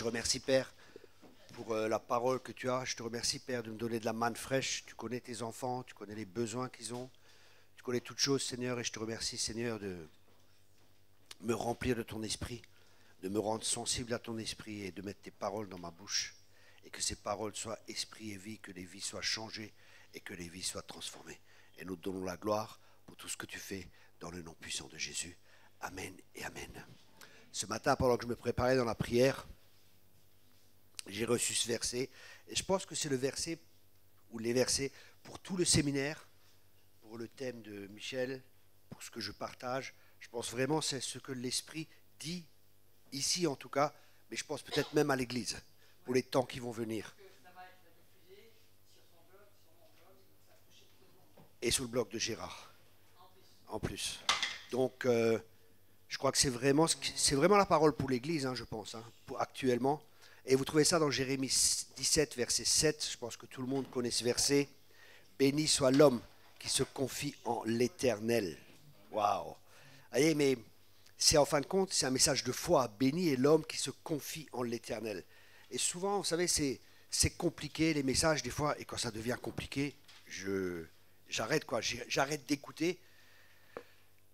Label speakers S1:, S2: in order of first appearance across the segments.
S1: te remercie, Père, pour la parole que tu as. Je te remercie, Père, de me donner de la manne fraîche. Tu connais tes enfants, tu connais les besoins qu'ils ont. Tu connais toutes choses, Seigneur, et je te remercie, Seigneur, de me remplir de ton esprit, de me rendre sensible à ton esprit et de mettre tes paroles dans ma bouche. Et que ces paroles soient esprit et vie, que les vies soient changées et que les vies soient transformées. Et nous te donnons la gloire pour tout ce que tu fais dans le nom puissant de Jésus. Amen et amen. Ce matin, pendant que je me préparais dans la prière, j'ai reçu ce verset. Et je pense que c'est le verset, ou les versets, pour tout le séminaire, pour le thème de Michel, pour ce que je partage. Je pense vraiment que c'est ce que l'Esprit dit, ici en tout cas, mais je pense peut-être même à l'Église, pour les temps qui vont venir. Et sur le blog de Gérard, en plus. Donc, je crois que c'est vraiment la parole pour l'Église, je pense, actuellement. Et vous trouvez ça dans Jérémie 17, verset 7. Je pense que tout le monde connaît ce verset. Béni soit l'homme qui se confie en l'Éternel. Waouh! Voyez, mais c'est en fin de compte, c'est un message de foi. Béni est l'homme qui se confie en l'Éternel. Et souvent, vous savez, c'est compliqué, les messages, des fois, et quand ça devient compliqué, j'arrête d'écouter.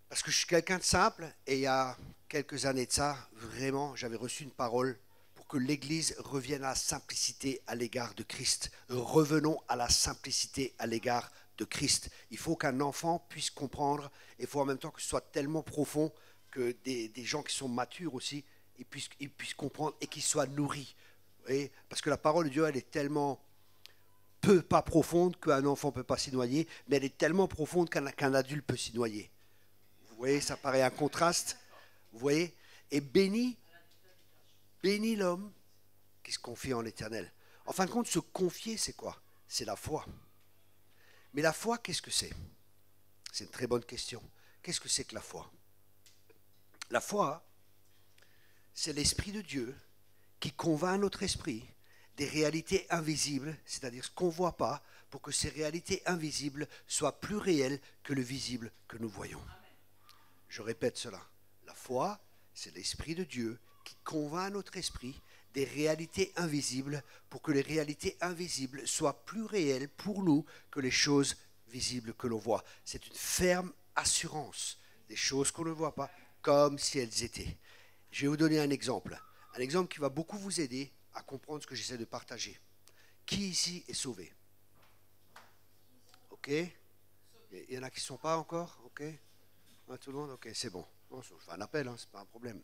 S1: Parce que je suis quelqu'un de simple, et il y a quelques années de ça, vraiment, j'avais reçu une parole pour que l'Église revienne à la simplicité à l'égard de Christ. Revenons à la simplicité à l'égard de Christ. Il faut qu'un enfant puisse comprendre, et il faut en même temps que ce soit tellement profond que des gens qui sont matures aussi, ils puissent comprendre et qu'ils soient nourris. Et parce que la parole de Dieu, elle est tellement pas profonde qu'un enfant ne peut pas s'y noyer, mais elle est tellement profonde qu'un adulte peut s'y noyer. Vous voyez, ça paraît un contraste. Vous voyez? Et béni l'homme qui se confie en l'Éternel. En fin de compte, se confier, c'est quoi? C'est la foi. Mais la foi, qu'est-ce que c'est? C'est une très bonne question. Qu'est-ce que c'est que la foi? La foi, c'est l'Esprit de Dieu qui convainc notre esprit des réalités invisibles, c'est-à-dire ce qu'on ne voit pas, pour que ces réalités invisibles soient plus réelles que le visible que nous voyons. Je répète cela. La foi, c'est l'Esprit de Dieu qui convainc notre esprit des réalités invisibles pour que les réalités invisibles soient plus réelles pour nous que les choses visibles que l'on voit. C'est une ferme assurance des choses qu'on ne voit pas comme si elles étaient. Je vais vous donner un exemple qui va beaucoup vous aider à comprendre ce que j'essaie de partager. Qui ici est sauvé? Ok? Il y en a qui ne sont pas encore? Ok? Tout le monde? Ok, c'est bon. Bon, je fais un appel, c'est pas un problème.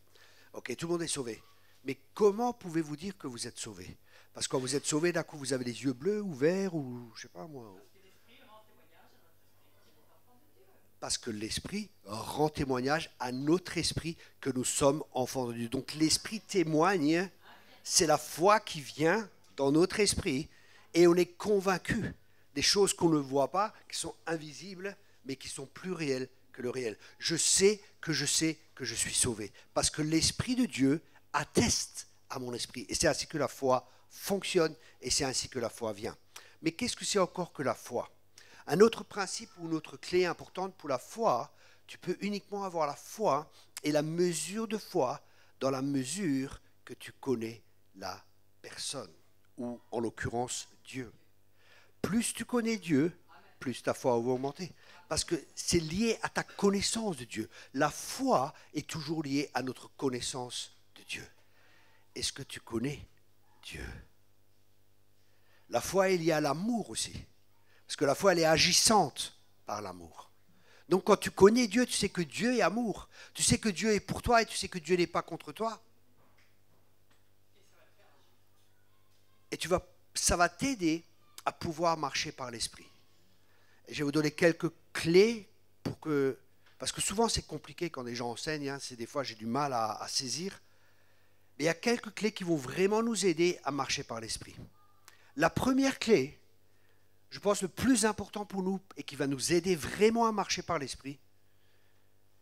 S1: Ok, tout le monde est sauvé. Mais comment pouvez-vous dire que vous êtes sauvé? Parce que quand vous êtes sauvé, d'un coup, vous avez les yeux bleus ou verts ou je sais pas moi. Parce que l'Esprit rend témoignage à notre esprit que nous sommes enfants de Dieu. Donc l'Esprit témoigne, c'est la foi qui vient dans notre esprit et on est convaincu des choses qu'on ne voit pas, qui sont invisibles, mais qui sont plus réelles que le réel. Je sais que je suis sauvé. Parce que l'Esprit de Dieu atteste à mon esprit. Et c'est ainsi que la foi fonctionne et c'est ainsi que la foi vient. Mais qu'est-ce que c'est encore que la foi? Un autre principe ou une autre clé importante pour la foi, tu peux uniquement avoir la foi et la mesure de foi dans la mesure que tu connais la personne, ou en l'occurrence Dieu. Plus tu connais Dieu, plus ta foi va augmenter. Parce que c'est lié à ta connaissance de Dieu. La foi est toujours liée à notre connaissance de Dieu. Est-ce que tu connais Dieu? La foi est liée à l'amour aussi. Parce que la foi, elle est agissante par l'amour. Donc quand tu connais Dieu, tu sais que Dieu est amour. Tu sais que Dieu est pour toi et tu sais que Dieu n'est pas contre toi. Et ça va t'aider à pouvoir marcher par l'esprit. Et je vais vous donner quelques clés parce que souvent c'est compliqué quand les gens enseignent, des fois j'ai du mal à saisir. Mais il y a quelques clés qui vont vraiment nous aider à marcher par l'esprit. La première clé, je pense le plus important pour nous et qui va nous aider vraiment à marcher par l'esprit,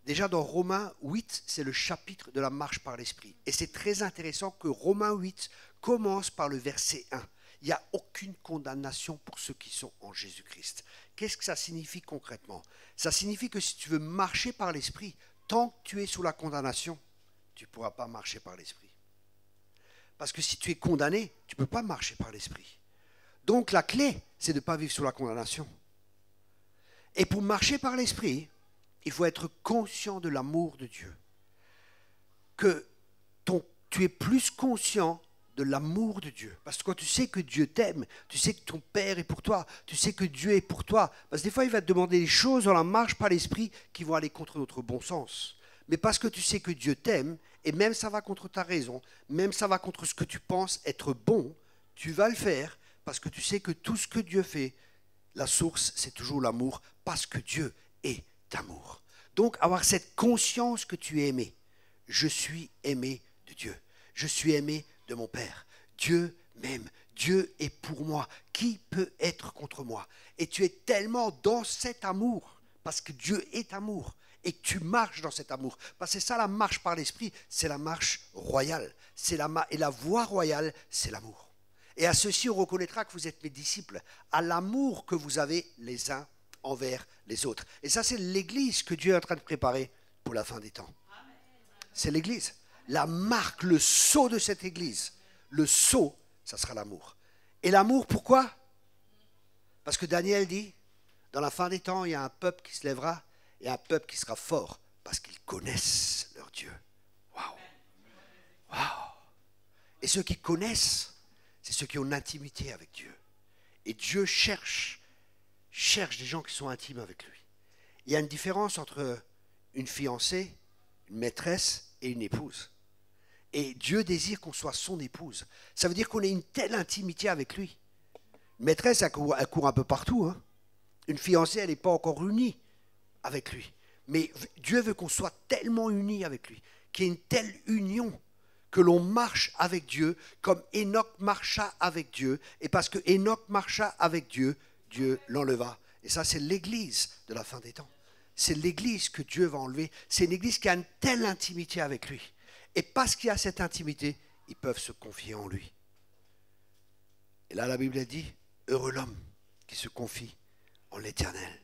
S1: déjà dans Romains 8, c'est le chapitre de la marche par l'esprit. Et c'est très intéressant que Romains 8 commence par le verset 1. Il n'y a aucune condamnation pour ceux qui sont en Jésus-Christ. Qu'est-ce que ça signifie concrètement? Ça signifie que si tu veux marcher par l'esprit, tant que tu es sous la condamnation, tu ne pourras pas marcher par l'esprit. Parce que si tu es condamné, tu ne peux pas marcher par l'esprit. Donc la clé, c'est de ne pas vivre sous la condamnation. Et pour marcher par l'esprit, il faut être conscient de l'amour de Dieu. Que tu es plus conscient de l'amour de Dieu. Parce que quand tu sais que Dieu t'aime, tu sais que ton Père est pour toi, tu sais que Dieu est pour toi. Parce que des fois, il va te demander des choses dans la marche par l'esprit qui vont aller contre notre bon sens. Mais parce que tu sais que Dieu t'aime, et même ça va contre ta raison, même ça va contre ce que tu penses être bon, tu vas le faire parce que tu sais que tout ce que Dieu fait, la source, c'est toujours l'amour, parce que Dieu est amour. Donc, avoir cette conscience que tu es aimé. Je suis aimé de Dieu. Je suis aimé de mon Père. Dieu m'aime. Dieu est pour moi. Qui peut être contre moi? Et tu es tellement dans cet amour, parce que Dieu est amour, et que tu marches dans cet amour. Parce que c'est ça la marche par l'esprit, c'est la marche royale. Et la voie royale, c'est l'amour. Et à ceci, on reconnaîtra que vous êtes mes disciples, à l'amour que vous avez les uns envers les autres. Et ça, c'est l'Église que Dieu est en train de préparer pour la fin des temps. C'est l'Église. La marque, le sceau de cette Église, le sceau, ça sera l'amour. Et l'amour, pourquoi? Parce que Daniel dit, dans la fin des temps, il y a un peuple qui se lèvera et un peuple qui sera fort parce qu'ils connaissent leur Dieu. Waouh! Waouh! Et ceux qui connaissent, c'est ceux qui ont une intimité avec Dieu. Et Dieu cherche des gens qui sont intimes avec lui. Il y a une différence entre une fiancée, une maîtresse et une épouse. Et Dieu désire qu'on soit son épouse. Ça veut dire qu'on ait une telle intimité avec lui. Une maîtresse, elle court un peu partout. Hein. Une fiancée, elle n'est pas encore unie avec lui. Mais Dieu veut qu'on soit tellement unis avec lui, qu'il y ait une telle union que l'on marche avec Dieu comme Enoch marcha avec Dieu. Et parce que Enoch marcha avec Dieu, Dieu l'enleva. Et ça, c'est l'Église de la fin des temps. C'est l'Église que Dieu va enlever. C'est une Église qui a une telle intimité avec lui. Et parce qu'il y a cette intimité, ils peuvent se confier en lui. Et là, la Bible a dit, heureux l'homme qui se confie en l'Éternel.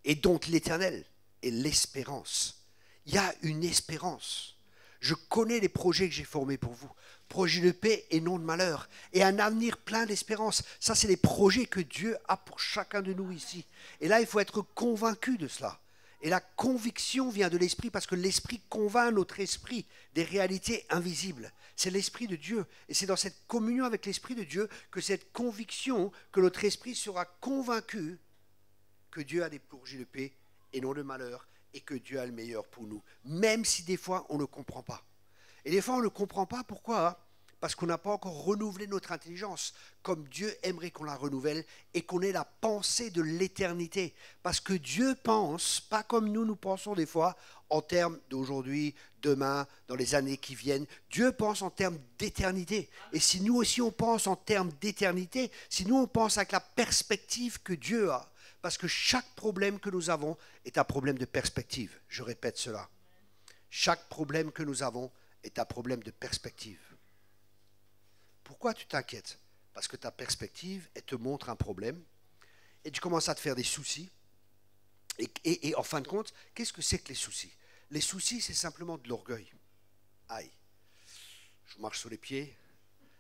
S1: Et donc l'Éternel est l'espérance. Il y a une espérance. Je connais les projets que j'ai formés pour vous. Projets de paix et non de malheur. Et un avenir plein d'espérance. Ça, c'est les projets que Dieu a pour chacun de nous ici. Et là, il faut être convaincu de cela. Et la conviction vient de l'esprit parce que l'esprit convainc notre esprit des réalités invisibles. C'est l'esprit de Dieu. Et c'est dans cette communion avec l'esprit de Dieu que cette conviction, que notre esprit sera convaincu que Dieu a des projets de paix et non de malheur et que Dieu a le meilleur pour nous. Même si des fois on ne comprend pas. Et des fois on ne comprend pas, pourquoi? Parce qu'on n'a pas encore renouvelé notre intelligence comme Dieu aimerait qu'on la renouvelle et qu'on ait la pensée de l'éternité. Parce que Dieu pense, pas comme nous pensons des fois, en termes d'aujourd'hui, demain, dans les années qui viennent. Dieu pense en termes d'éternité. Et si nous aussi on pense en termes d'éternité, si nous on pense avec la perspective que Dieu a, parce que chaque problème que nous avons est un problème de perspective. Je répète cela. Chaque problème que nous avons est un problème de perspective. Pourquoi tu t'inquiètes? Parce que ta perspective, elle te montre un problème et tu commences à te faire des soucis. Et en fin de compte, qu'est-ce que c'est que les soucis? Les soucis, c'est simplement de l'orgueil. Aïe, je marche sur les pieds,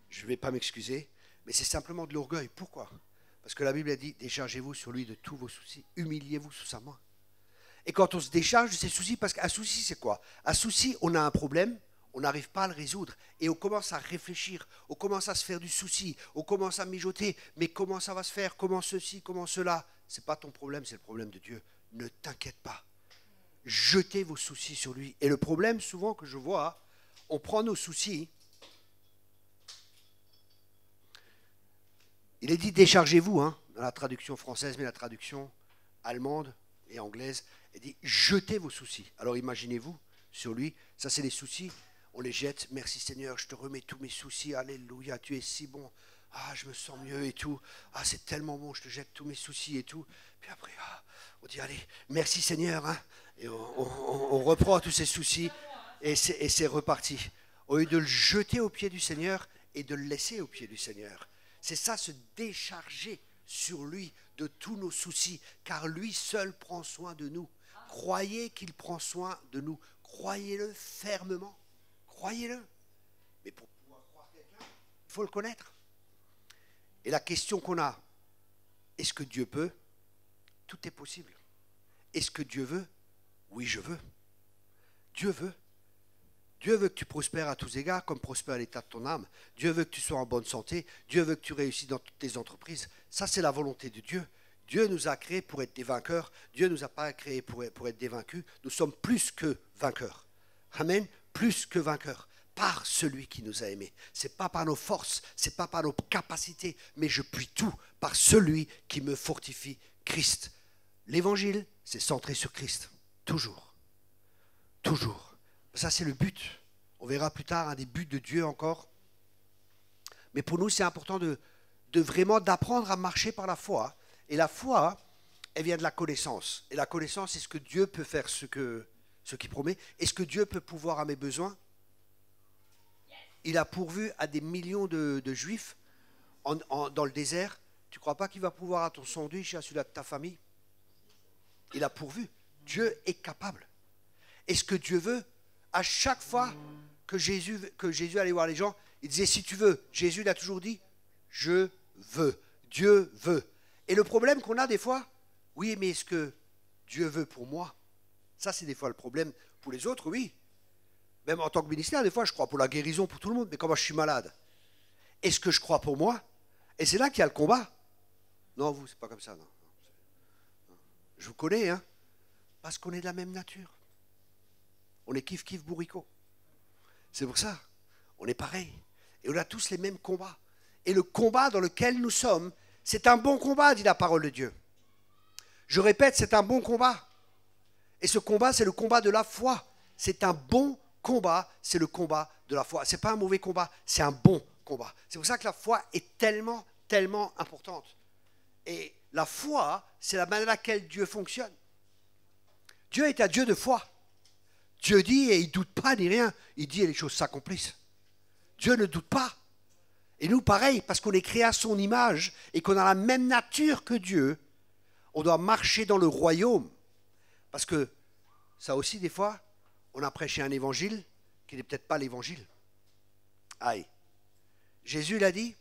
S1: je ne vais pas m'excuser, mais c'est simplement de l'orgueil. Pourquoi? Parce que la Bible a dit, déchargez-vous sur lui de tous vos soucis, humiliez-vous sous sa main. Et quand on se décharge de ses soucis, parce qu'un souci, c'est quoi? Un souci, on a un problème, on n'arrive pas à le résoudre. Et on commence à réfléchir, on commence à se faire du souci, on commence à mijoter. Mais comment ça va se faire? Comment ceci? Comment cela? Ce n'est pas ton problème, c'est le problème de Dieu. Ne t'inquiète pas. Jetez vos soucis sur lui. Et le problème, souvent, que je vois, on prend nos soucis. Il est dit déchargez-vous, hein, dans la traduction française, mais la traduction allemande et anglaise, elle dit jetez vos soucis. Alors imaginez-vous sur lui, ça c'est les soucis, on les jette, merci Seigneur, je te remets tous mes soucis, alléluia, tu es si bon, ah je me sens mieux et tout, ah c'est tellement bon, je te jette tous mes soucis et tout. Puis après, on dit allez, merci Seigneur, hein, et on reprend tous ces soucis et c'est reparti. Au lieu de le jeter aux pieds du Seigneur et de le laisser aux pieds du Seigneur. C'est ça, se décharger sur lui de tous nos soucis, car lui seul prend soin de nous. Croyez qu'il prend soin de nous. Croyez-le fermement. Croyez-le. Mais pour pouvoir croire Il faut le connaître. Et la question qu'on a, est-ce que Dieu peut? Tout est possible. Est-ce que Dieu veut? Oui, je veux. Dieu veut. Dieu veut que tu prospères à tous égards, comme prospère l'état de ton âme. Dieu veut que tu sois en bonne santé. Dieu veut que tu réussisses dans toutes tes entreprises. Ça, c'est la volonté de Dieu. Dieu nous a créés pour être des vainqueurs. Dieu ne nous a pas créés pour être des vaincus. Nous sommes plus que vainqueurs. Amen. Plus que vainqueurs. Par celui qui nous a aimés. Ce n'est pas par nos forces, ce n'est pas par nos capacités, mais je puis tout par celui qui me fortifie, Christ. L'évangile, c'est centré sur Christ. Toujours. Toujours. Ça, c'est le but. On verra plus tard un des buts de Dieu encore. Mais pour nous, c'est important de vraiment d'apprendre à marcher par la foi. Et la foi, elle vient de la connaissance. Et la connaissance, c'est ce que Dieu peut faire, ce qu'il promet. Est-ce que Dieu peut pourvoir à mes besoins? Il a pourvu à des millions de Juifs dans le désert. Tu ne crois pas qu'il va pouvoir à ton sandwich et à celui-là de ta famille? Il a pourvu. Dieu est capable. Est-ce que Dieu veut? À chaque fois que Jésus allait voir les gens, il disait, si tu veux. Jésus l'a toujours dit, je veux. Dieu veut. Et le problème qu'on a des fois, oui, mais est-ce que Dieu veut pour moi? Ça, c'est des fois le problème. Pour les autres, oui. Même en tant que ministère, des fois, je crois pour la guérison pour tout le monde. Mais quand moi, je suis malade, est-ce que je crois pour moi? Et c'est là qu'il y a le combat. Non, vous, c'est pas comme ça. Non. Je vous connais, hein. Parce qu'on est de la même nature. On est kiff bourricot. C'est pour ça. On est pareil. Et on a tous les mêmes combats. Et le combat dans lequel nous sommes, c'est un bon combat, dit la parole de Dieu. Je répète, c'est un bon combat. Et ce combat, c'est le combat de la foi. C'est un bon combat, c'est le combat de la foi. Ce n'est pas un mauvais combat, c'est un bon combat. C'est pour ça que la foi est tellement, tellement importante. Et la foi, c'est la manière à laquelle Dieu fonctionne. Dieu est un Dieu de foi. Dieu dit et il ne doute pas ni rien. Il dit et les choses s'accomplissent. Dieu ne doute pas. Et nous, pareil, parce qu'on est créé à son image et qu'on a la même nature que Dieu, on doit marcher dans le royaume. Parce que ça aussi, des fois, on a prêché un évangile qui n'est peut-être pas l'évangile. Aïe. Jésus l'a dit,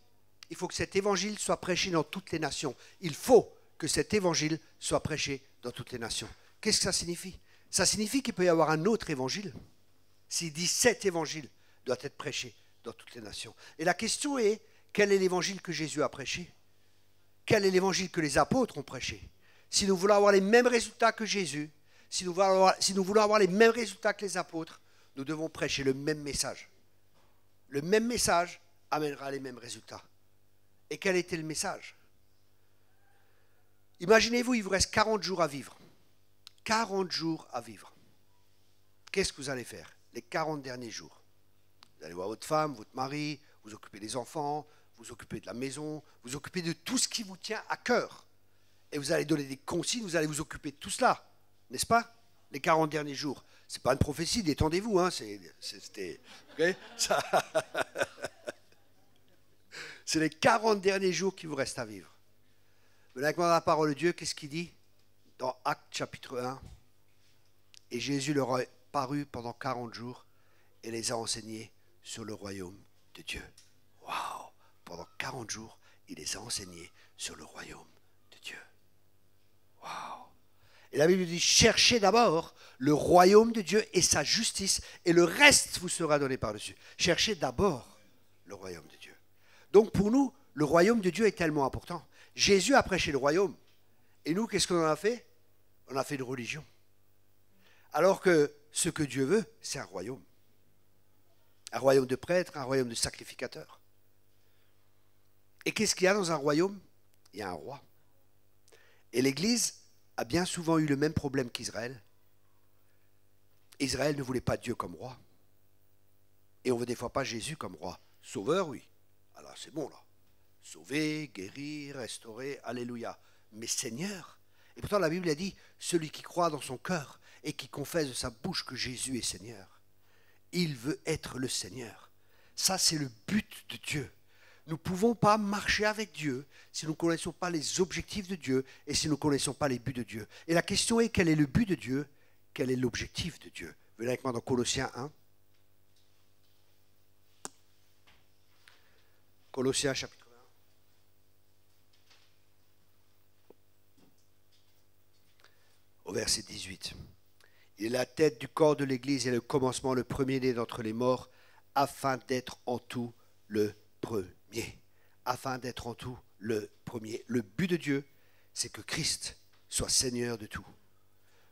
S1: il faut que cet évangile soit prêché dans toutes les nations. Il faut que cet évangile soit prêché dans toutes les nations. Qu'est-ce que ça signifie? Ça signifie qu'il peut y avoir un autre évangile. S'il dit cet évangile doit être prêché dans toutes les nations. Et la question est, quel est l'évangile que Jésus a prêché? Quel est l'évangile que les apôtres ont prêché? Si nous voulons avoir les mêmes résultats que Jésus, si nous voulons avoir les mêmes résultats que les apôtres, nous devons prêcher le même message. Le même message amènera les mêmes résultats. Et quel était le message? Imaginez-vous, il vous reste 40 jours à vivre. 40 jours à vivre. Qu'est-ce que vous allez faire les 40 derniers jours? Vous allez voir votre femme, votre mari, vous occupez des enfants, vous occupez de la maison, vous occupez de tout ce qui vous tient à cœur. Et vous allez donner des consignes, vous allez vous occuper de tout cela. N'est-ce pas? Les 40 derniers jours. Ce n'est pas une prophétie, détendez-vous. Hein, c'était, okay, c'est les 40 derniers jours qui vous restent à vivre. Mais là, dans la parole de Dieu, qu'est-ce qu'il dit? Dans Actes chapitre 1. Et Jésus leur est paru pendant 40 jours et les a enseignés sur le royaume de Dieu. Waouh! Pendant 40 jours, il les a enseignés sur le royaume de Dieu. Waouh! Et la Bible dit, cherchez d'abord le royaume de Dieu et sa justice, et le reste vous sera donné par-dessus. Cherchez d'abord le royaume de Dieu. Donc pour nous, le royaume de Dieu est tellement important. Jésus a prêché le royaume. Et nous, qu'est-ce qu'on en a fait? On a fait une religion. Alors que ce que Dieu veut, c'est un royaume. Un royaume de prêtres, un royaume de sacrificateurs. Et qu'est-ce qu'il y a dans un royaume? Il y a un roi. Et l'Église a bien souvent eu le même problème qu'Israël. Israël ne voulait pas Dieu comme roi. Et on ne veut des fois pas Jésus comme roi. Sauveur, oui. Alors c'est bon là. Sauver, guérir, restaurer, alléluia. Mais Seigneur. Et pourtant la Bible a dit, celui qui croit dans son cœur et qui confesse de sa bouche que Jésus est Seigneur, il veut être le Seigneur. Ça c'est le but de Dieu. Nous ne pouvons pas marcher avec Dieu si nous ne connaissons pas les objectifs de Dieu et si nous ne connaissons pas les buts de Dieu. Et la question est, quel est le but de Dieu? Quel est l'objectif de Dieu? Venez avec moi dans Colossiens 1. Colossiens chapitre 1. Au verset 18. Il est la tête du corps de l'Église et le commencement, le premier-né d'entre les morts, afin d'être en tout le premier. Afin d'être en tout le premier. Le but de Dieu, c'est que Christ soit Seigneur de tout.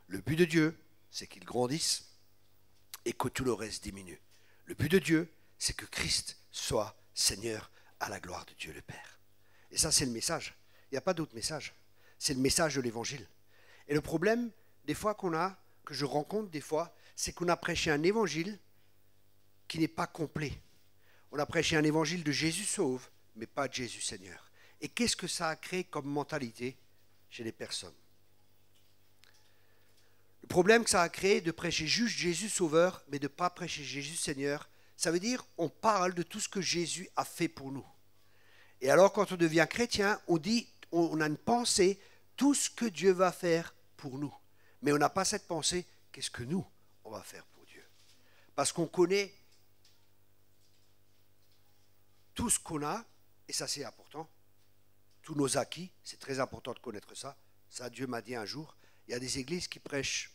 S1: Le but de Dieu, c'est qu'il grandisse et que tout le reste diminue. Le but de Dieu, c'est que Christ soit Seigneur à la gloire de Dieu le Père. Et ça, c'est le message. Il n'y a pas d'autre message. C'est le message de l'Évangile. Et le problème, des fois que je rencontre des fois, c'est qu'on a prêché un évangile qui n'est pas complet. On a prêché un évangile de Jésus sauve, mais pas de Jésus Seigneur. Et qu'est-ce que ça a créé comme mentalité chez les personnes? Le problème que ça a créé de prêcher juste Jésus sauveur, mais de ne pas prêcher Jésus Seigneur, ça veut dire on parle de tout ce que Jésus a fait pour nous. Et alors quand on devient chrétien, on dit, on a une pensée, tout ce que Dieu va faire pour nous. Mais on n'a pas cette pensée, qu'est-ce que nous, on va faire pour Dieu? Parce qu'on connaît tout ce qu'on a, et ça c'est important, tous nos acquis, c'est très important de connaître ça. Ça, Dieu m'a dit un jour, il y a des églises qui prêchent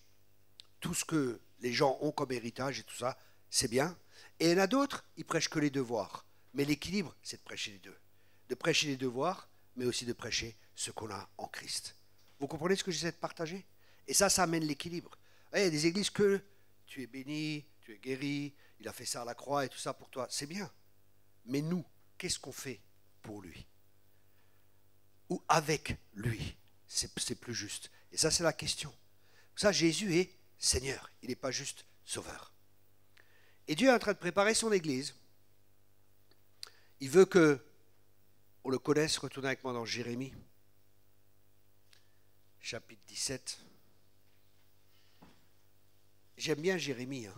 S1: tout ce que les gens ont comme héritage et tout ça, c'est bien. Et il y en a d'autres, ils prêchent que les devoirs. Mais l'équilibre, c'est de prêcher les deux. De prêcher les devoirs, mais aussi de prêcher ce qu'on a en Christ. Vous comprenez ce que j'essaie de partager? Et ça amène l'équilibre. Il y a des églises que tu es béni, tu es guéri, il a fait ça à la croix et tout ça pour toi, c'est bien. Mais nous, qu'est-ce qu'on fait pour lui? Ou avec lui? C'est plus juste. Et ça, c'est la question. Ça, Jésus est Seigneur, il n'est pas juste Sauveur. Et Dieu est en train de préparer son Église. Il veut que on le connaisse. Retournez avec moi dans Jérémie, chapitre 17. J'aime bien Jérémie. Hein.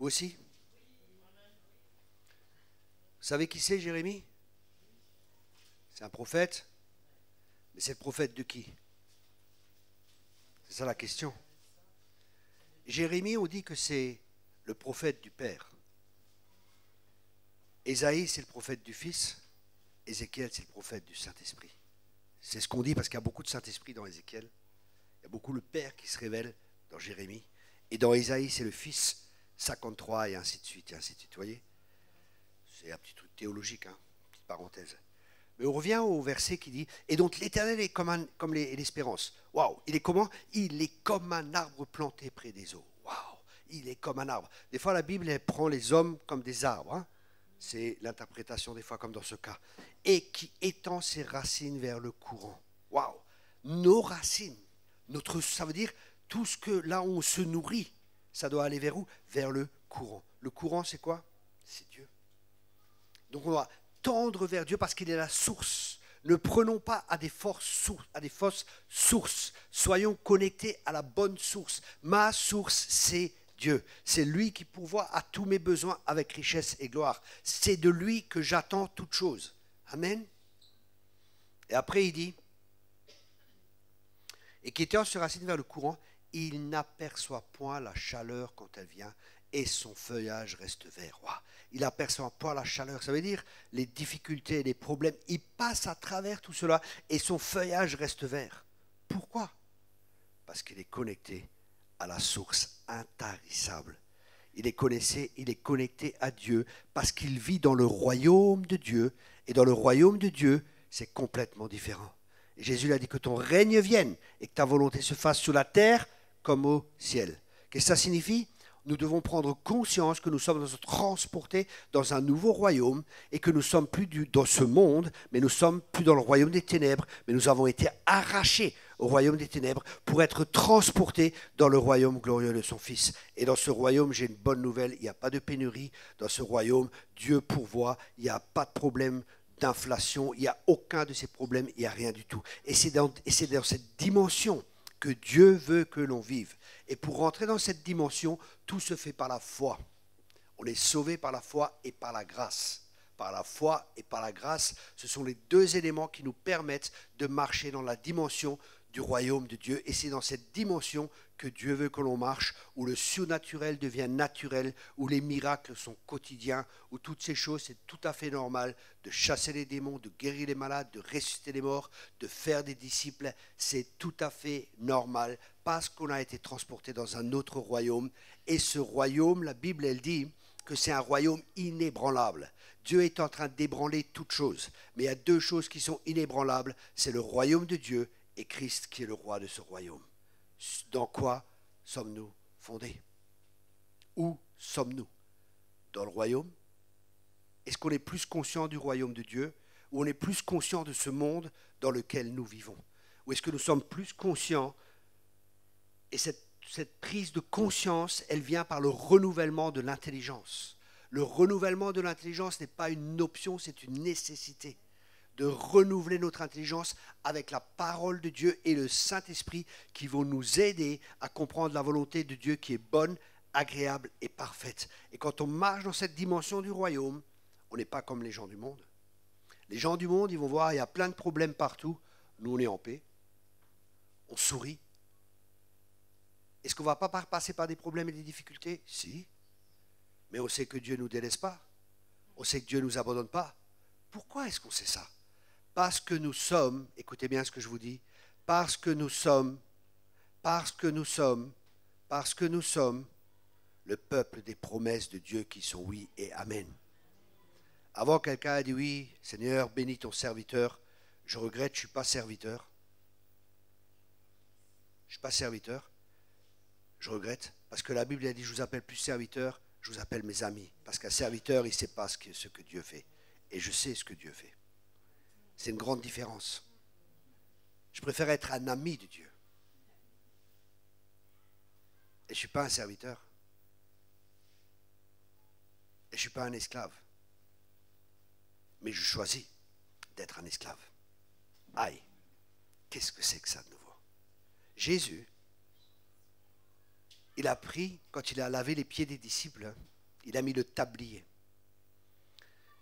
S1: Vous aussi? Vous savez qui c'est Jérémie? C'est un prophète. Mais c'est le prophète de qui? C'est ça la question. Jérémie, on dit que c'est le prophète du Père. Ésaïe, c'est le prophète du Fils. Ézéchiel, c'est le prophète du Saint-Esprit. C'est ce qu'on dit parce qu'il y a beaucoup de Saint-Esprit dans Ézéchiel. Il y a beaucoup le Père qui se révèle dans Jérémie. Et dans Ésaïe, c'est le Fils, 53 et ainsi de suite, et ainsi de suite. Vous voyez? C'est un petit truc théologique, hein, petite parenthèse. Mais on revient au verset qui dit « Et donc l'Éternel est comme l'espérance. » Waouh! Il est comment? Il est comme un arbre planté près des eaux. Waouh! Il est comme un arbre. Des fois, la Bible, elle prend les hommes comme des arbres. Hein. C'est l'interprétation des fois comme dans ce cas. Et qui étend ses racines vers le courant. Waouh! Nos racines, ça veut dire tout ce que là où on se nourrit, ça doit aller vers où? Vers le courant. Le courant, c'est quoi? C'est Dieu. Donc on doit tendre vers Dieu parce qu'il est la source. Ne prenons pas à des fausses sources. Soyons connectés à la bonne source. Ma source, c'est Dieu. C'est lui qui pourvoit à tous mes besoins avec richesse et gloire. C'est de lui que j'attends toutes choses. Amen. Et après il dit, et qui étant se racine vers le courant, il n'aperçoit point la chaleur quand elle vient, et son feuillage reste vert. Wow. Il n'aperçoit pas la chaleur, ça veut dire les difficultés, les problèmes, il passe à travers tout cela, et son feuillage reste vert. Pourquoi? Parce qu'il est connecté à la source intarissable. Il est connecté à Dieu, parce qu'il vit dans le royaume de Dieu, et dans le royaume de Dieu, c'est complètement différent. Et Jésus lui a dit que ton règne vienne, et que ta volonté se fasse sur la terre comme au ciel. Qu'est-ce que ça signifie? Nous devons prendre conscience que nous sommes transportés dans un nouveau royaume et que nous ne sommes plus dans ce monde, mais nous ne sommes plus dans le royaume des ténèbres, mais nous avons été arrachés au royaume des ténèbres pour être transportés dans le royaume glorieux de son Fils. Et dans ce royaume, j'ai une bonne nouvelle, il n'y a pas de pénurie. Dans ce royaume, Dieu pourvoit, il n'y a pas de problème d'inflation, il n'y a aucun de ces problèmes, il n'y a rien du tout. Et c'est dans cette dimension que Dieu veut que l'on vive. Et pour rentrer dans cette dimension, tout se fait par la foi. On est sauvé par la foi et par la grâce. Par la foi et par la grâce, ce sont les deux éléments qui nous permettent de marcher dans la dimension du royaume de Dieu. Et c'est dans cette dimension que Dieu veut que l'on marche, où le surnaturel devient naturel, où les miracles sont quotidiens, où toutes ces choses, c'est tout à fait normal de chasser les démons, de guérir les malades, de ressusciter les morts, de faire des disciples. C'est tout à fait normal parce qu'on a été transporté dans un autre royaume. Et ce royaume, la Bible, elle dit que c'est un royaume inébranlable. Dieu est en train d'ébranler toutes choses. Mais il y a deux choses qui sont inébranlables. C'est le royaume de Dieu et Christ qui est le roi de ce royaume. Dans quoi sommes-nous fondés? Où sommes-nous? Dans le royaume? Est-ce qu'on est plus conscient du royaume de Dieu? Ou on est plus conscient de ce monde dans lequel nous vivons? Ou est-ce que nous sommes plus conscients? Et cette prise de conscience, elle vient par le renouvellement de l'intelligence. Le renouvellement de l'intelligence n'est pas une option, c'est une nécessité. De renouveler notre intelligence avec la parole de Dieu et le Saint-Esprit qui vont nous aider à comprendre la volonté de Dieu qui est bonne, agréable et parfaite. Et quand on marche dans cette dimension du royaume, on n'est pas comme les gens du monde. Les gens du monde, ils vont voir, il y a plein de problèmes partout. Nous, on est en paix. On sourit. Est-ce qu'on ne va pas passer par des problèmes et des difficultés? Si. Mais on sait que Dieu ne nous délaisse pas. On sait que Dieu ne nous abandonne pas. Pourquoi est-ce qu'on sait ça? Parce que nous sommes, écoutez bien ce que je vous dis, parce que nous sommes le peuple des promesses de Dieu qui sont oui et amen. Avant, quelqu'un a dit oui, Seigneur, bénis ton serviteur. Je regrette, je ne suis pas serviteur. Je ne suis pas serviteur. Je regrette, parce que la Bible a dit, je vous appelle plus serviteur, je vous appelle mes amis. Parce qu'un serviteur, il ne sait pas ce que Dieu fait. Et je sais ce que Dieu fait. C'est une grande différence. Je préfère être un ami de Dieu. Et je ne suis pas un serviteur. Et je ne suis pas un esclave. Mais je choisis d'être un esclave. Aïe, qu'est-ce que c'est que ça de nouveau? Jésus, il a pris, quand il a lavé les pieds des disciples, il a mis le tablier.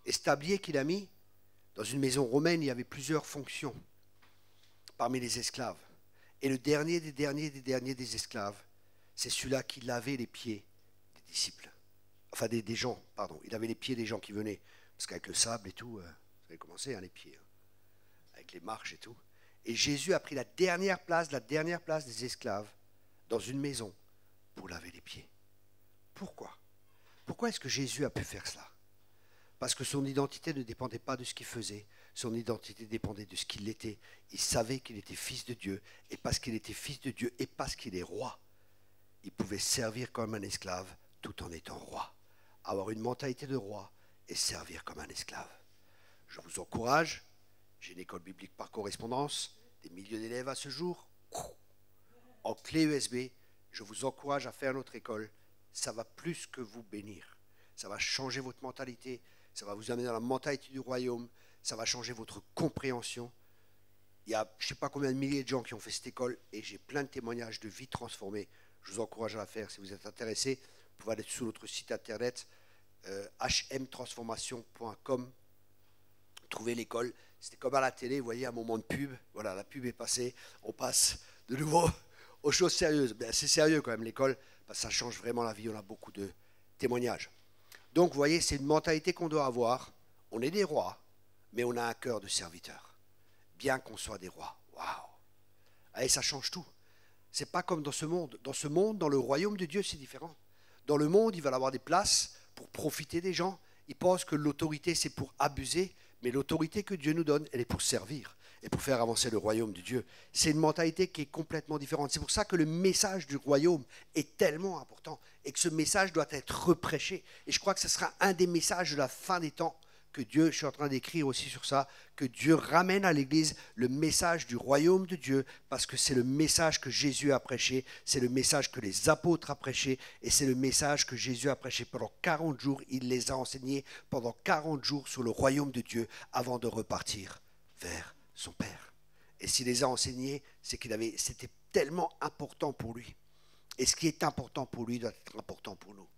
S1: Et ce tablier qu'il a mis, dans une maison romaine, il y avait plusieurs fonctions parmi les esclaves. Et le dernier des esclaves, c'est celui-là qui lavait les pieds des disciples. Enfin, des gens, pardon. Il lavait les pieds des gens qui venaient. Parce qu'avec le sable et tout, ça avait commencé, hein, les pieds. Hein, avec les marches et tout. Et Jésus a pris la dernière place des esclaves dans une maison pour laver les pieds. Pourquoi? Pourquoi est-ce que Jésus a pu faire cela? Parce que son identité ne dépendait pas de ce qu'il faisait, son identité dépendait de ce qu'il était. Il savait qu'il était fils de Dieu, et parce qu'il était fils de Dieu, et parce qu'il est roi, il pouvait servir comme un esclave tout en étant roi. Avoir une mentalité de roi et servir comme un esclave. Je vous encourage, j'ai une école biblique par correspondance, des milliers d'élèves à ce jour, en clé USB, je vous encourage à faire notre école, ça va plus que vous bénir. Ça va changer votre mentalité, ça va vous amener dans la mentalité du royaume, ça va changer votre compréhension. Il y a je ne sais pas combien de milliers de gens qui ont fait cette école et j'ai plein de témoignages de vie transformée. Je vous encourage à la faire. Si vous êtes intéressé, vous pouvez aller sur notre site internet hmtransformation.com. Trouver l'école. C'était comme à la télé, vous voyez, un moment de pub. Voilà, la pub est passée. On passe de nouveau aux choses sérieuses. Ben, c'est sérieux quand même l'école, parce que ça change vraiment la vie. On a beaucoup de témoignages. Donc, vous voyez, c'est une mentalité qu'on doit avoir. On est des rois, mais on a un cœur de serviteur. Bien qu'on soit des rois. Waouh! Allez, ça change tout. C'est pas comme dans ce monde. Dans ce monde, dans le royaume de Dieu, c'est différent. Dans le monde, il va y avoir des places pour profiter des gens. Ils pensent que l'autorité, c'est pour abuser, mais l'autorité que Dieu nous donne, elle est pour servir et pour faire avancer le royaume de Dieu. C'est une mentalité qui est complètement différente. C'est pour ça que le message du royaume est tellement important et que ce message doit être reprêché. Et je crois que ce sera un des messages de la fin des temps que Dieu, je suis en train d'écrire aussi sur ça, que Dieu ramène à l'Église le message du royaume de Dieu, parce que c'est le message que Jésus a prêché, c'est le message que les apôtres ont prêché, et c'est le message que Jésus a prêché pendant 40 jours. Il les a enseignés pendant 40 jours sur le royaume de Dieu avant de repartir vers son Père. Et s'il les a enseignés, c'est c'était tellement important pour lui. Et ce qui est important pour lui doit être important pour nous.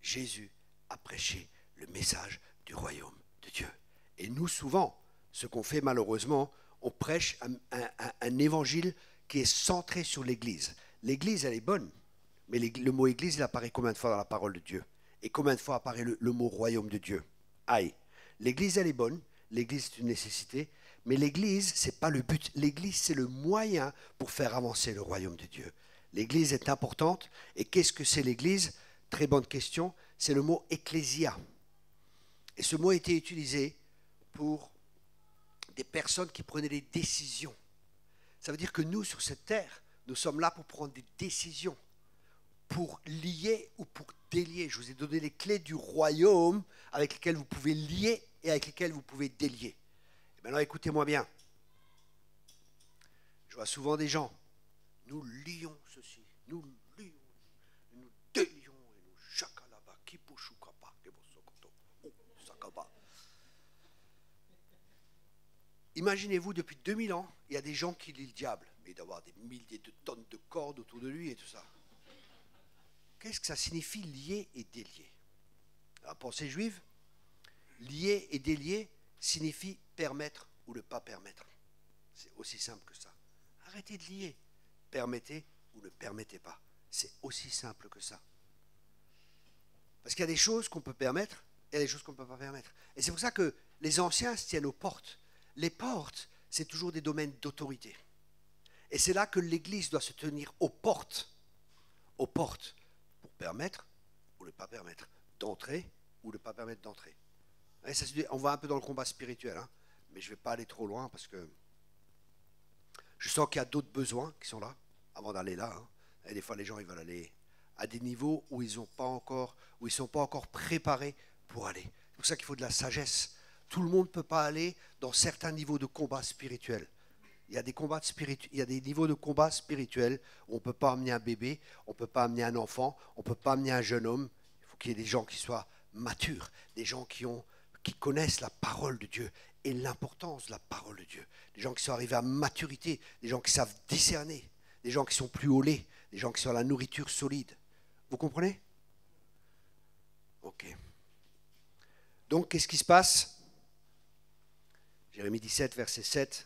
S1: Jésus a prêché le message du royaume de Dieu. Et nous, souvent, ce qu'on fait malheureusement, on prêche un évangile qui est centré sur l'Église. L'Église, elle est bonne, mais le mot Église, il apparaît combien de fois dans la parole de Dieu? Et combien de fois apparaît le mot royaume de Dieu? Aïe. L'Église, elle est bonne, l'Église, c'est une nécessité, mais l'Église, ce n'est pas le but. L'Église, c'est le moyen pour faire avancer le royaume de Dieu. L'Église est importante. Et qu'est-ce que c'est l'Église? Très bonne question. C'est le mot ecclésia. Et ce mot a été utilisé pour des personnes qui prenaient des décisions. Ça veut dire que nous, sur cette terre, nous sommes là pour prendre des décisions, pour lier ou pour délier. Je vous ai donné les clés du royaume avec lesquelles vous pouvez lier et avec lesquelles vous pouvez délier. Et maintenant, écoutez-moi bien. Je vois souvent des gens, nous lions ceci, nous lions, nous délions, et nous chakalaba, kipushukapa, kebosokoto, sakaba. Imaginez-vous, depuis 2000 ans, il y a des gens qui lient le diable, mais d'avoir des milliers de tonnes de cordes autour de lui et tout ça. Qu'est-ce que ça signifie lier et délier? La pensée juive, lier et délier signifie permettre ou ne pas permettre. C'est aussi simple que ça. Arrêtez de lier. Permettez ou ne permettez pas. C'est aussi simple que ça. Parce qu'il y a des choses qu'on peut permettre et il y a des choses qu'on ne peut pas permettre. Et c'est pour ça que les anciens se tiennent aux portes. Les portes, c'est toujours des domaines d'autorité. Et c'est là que l'Église doit se tenir aux portes. Aux portes. Pour permettre ou ne pas permettre. D'entrer ou ne pas permettre d'entrer. Et ça, on va un peu dans le combat spirituel, hein, mais je ne vais pas aller trop loin parce que je sens qu'il y a d'autres besoins qui sont là avant d'aller là. Hein. Et des fois, les gens ils veulent aller à des niveaux où ils ne sont pas encore préparés pour aller. C'est pour ça qu'il faut de la sagesse. Tout le monde ne peut pas aller dans certains niveaux de combat spirituel. Il y a des niveaux de combat spirituel où on ne peut pas amener un bébé, on ne peut pas amener un enfant, on ne peut pas amener un jeune homme. Il faut qu'il y ait des gens qui soient matures, des gens qui connaissent la parole de Dieu et l'importance de la parole de Dieu. Des gens qui sont arrivés à maturité, des gens qui savent discerner, des gens qui sont plus au lait, des gens qui sont à la nourriture solide. Vous comprenez? Ok. Donc, qu'est-ce qui se passe? Jérémie 17, verset 7.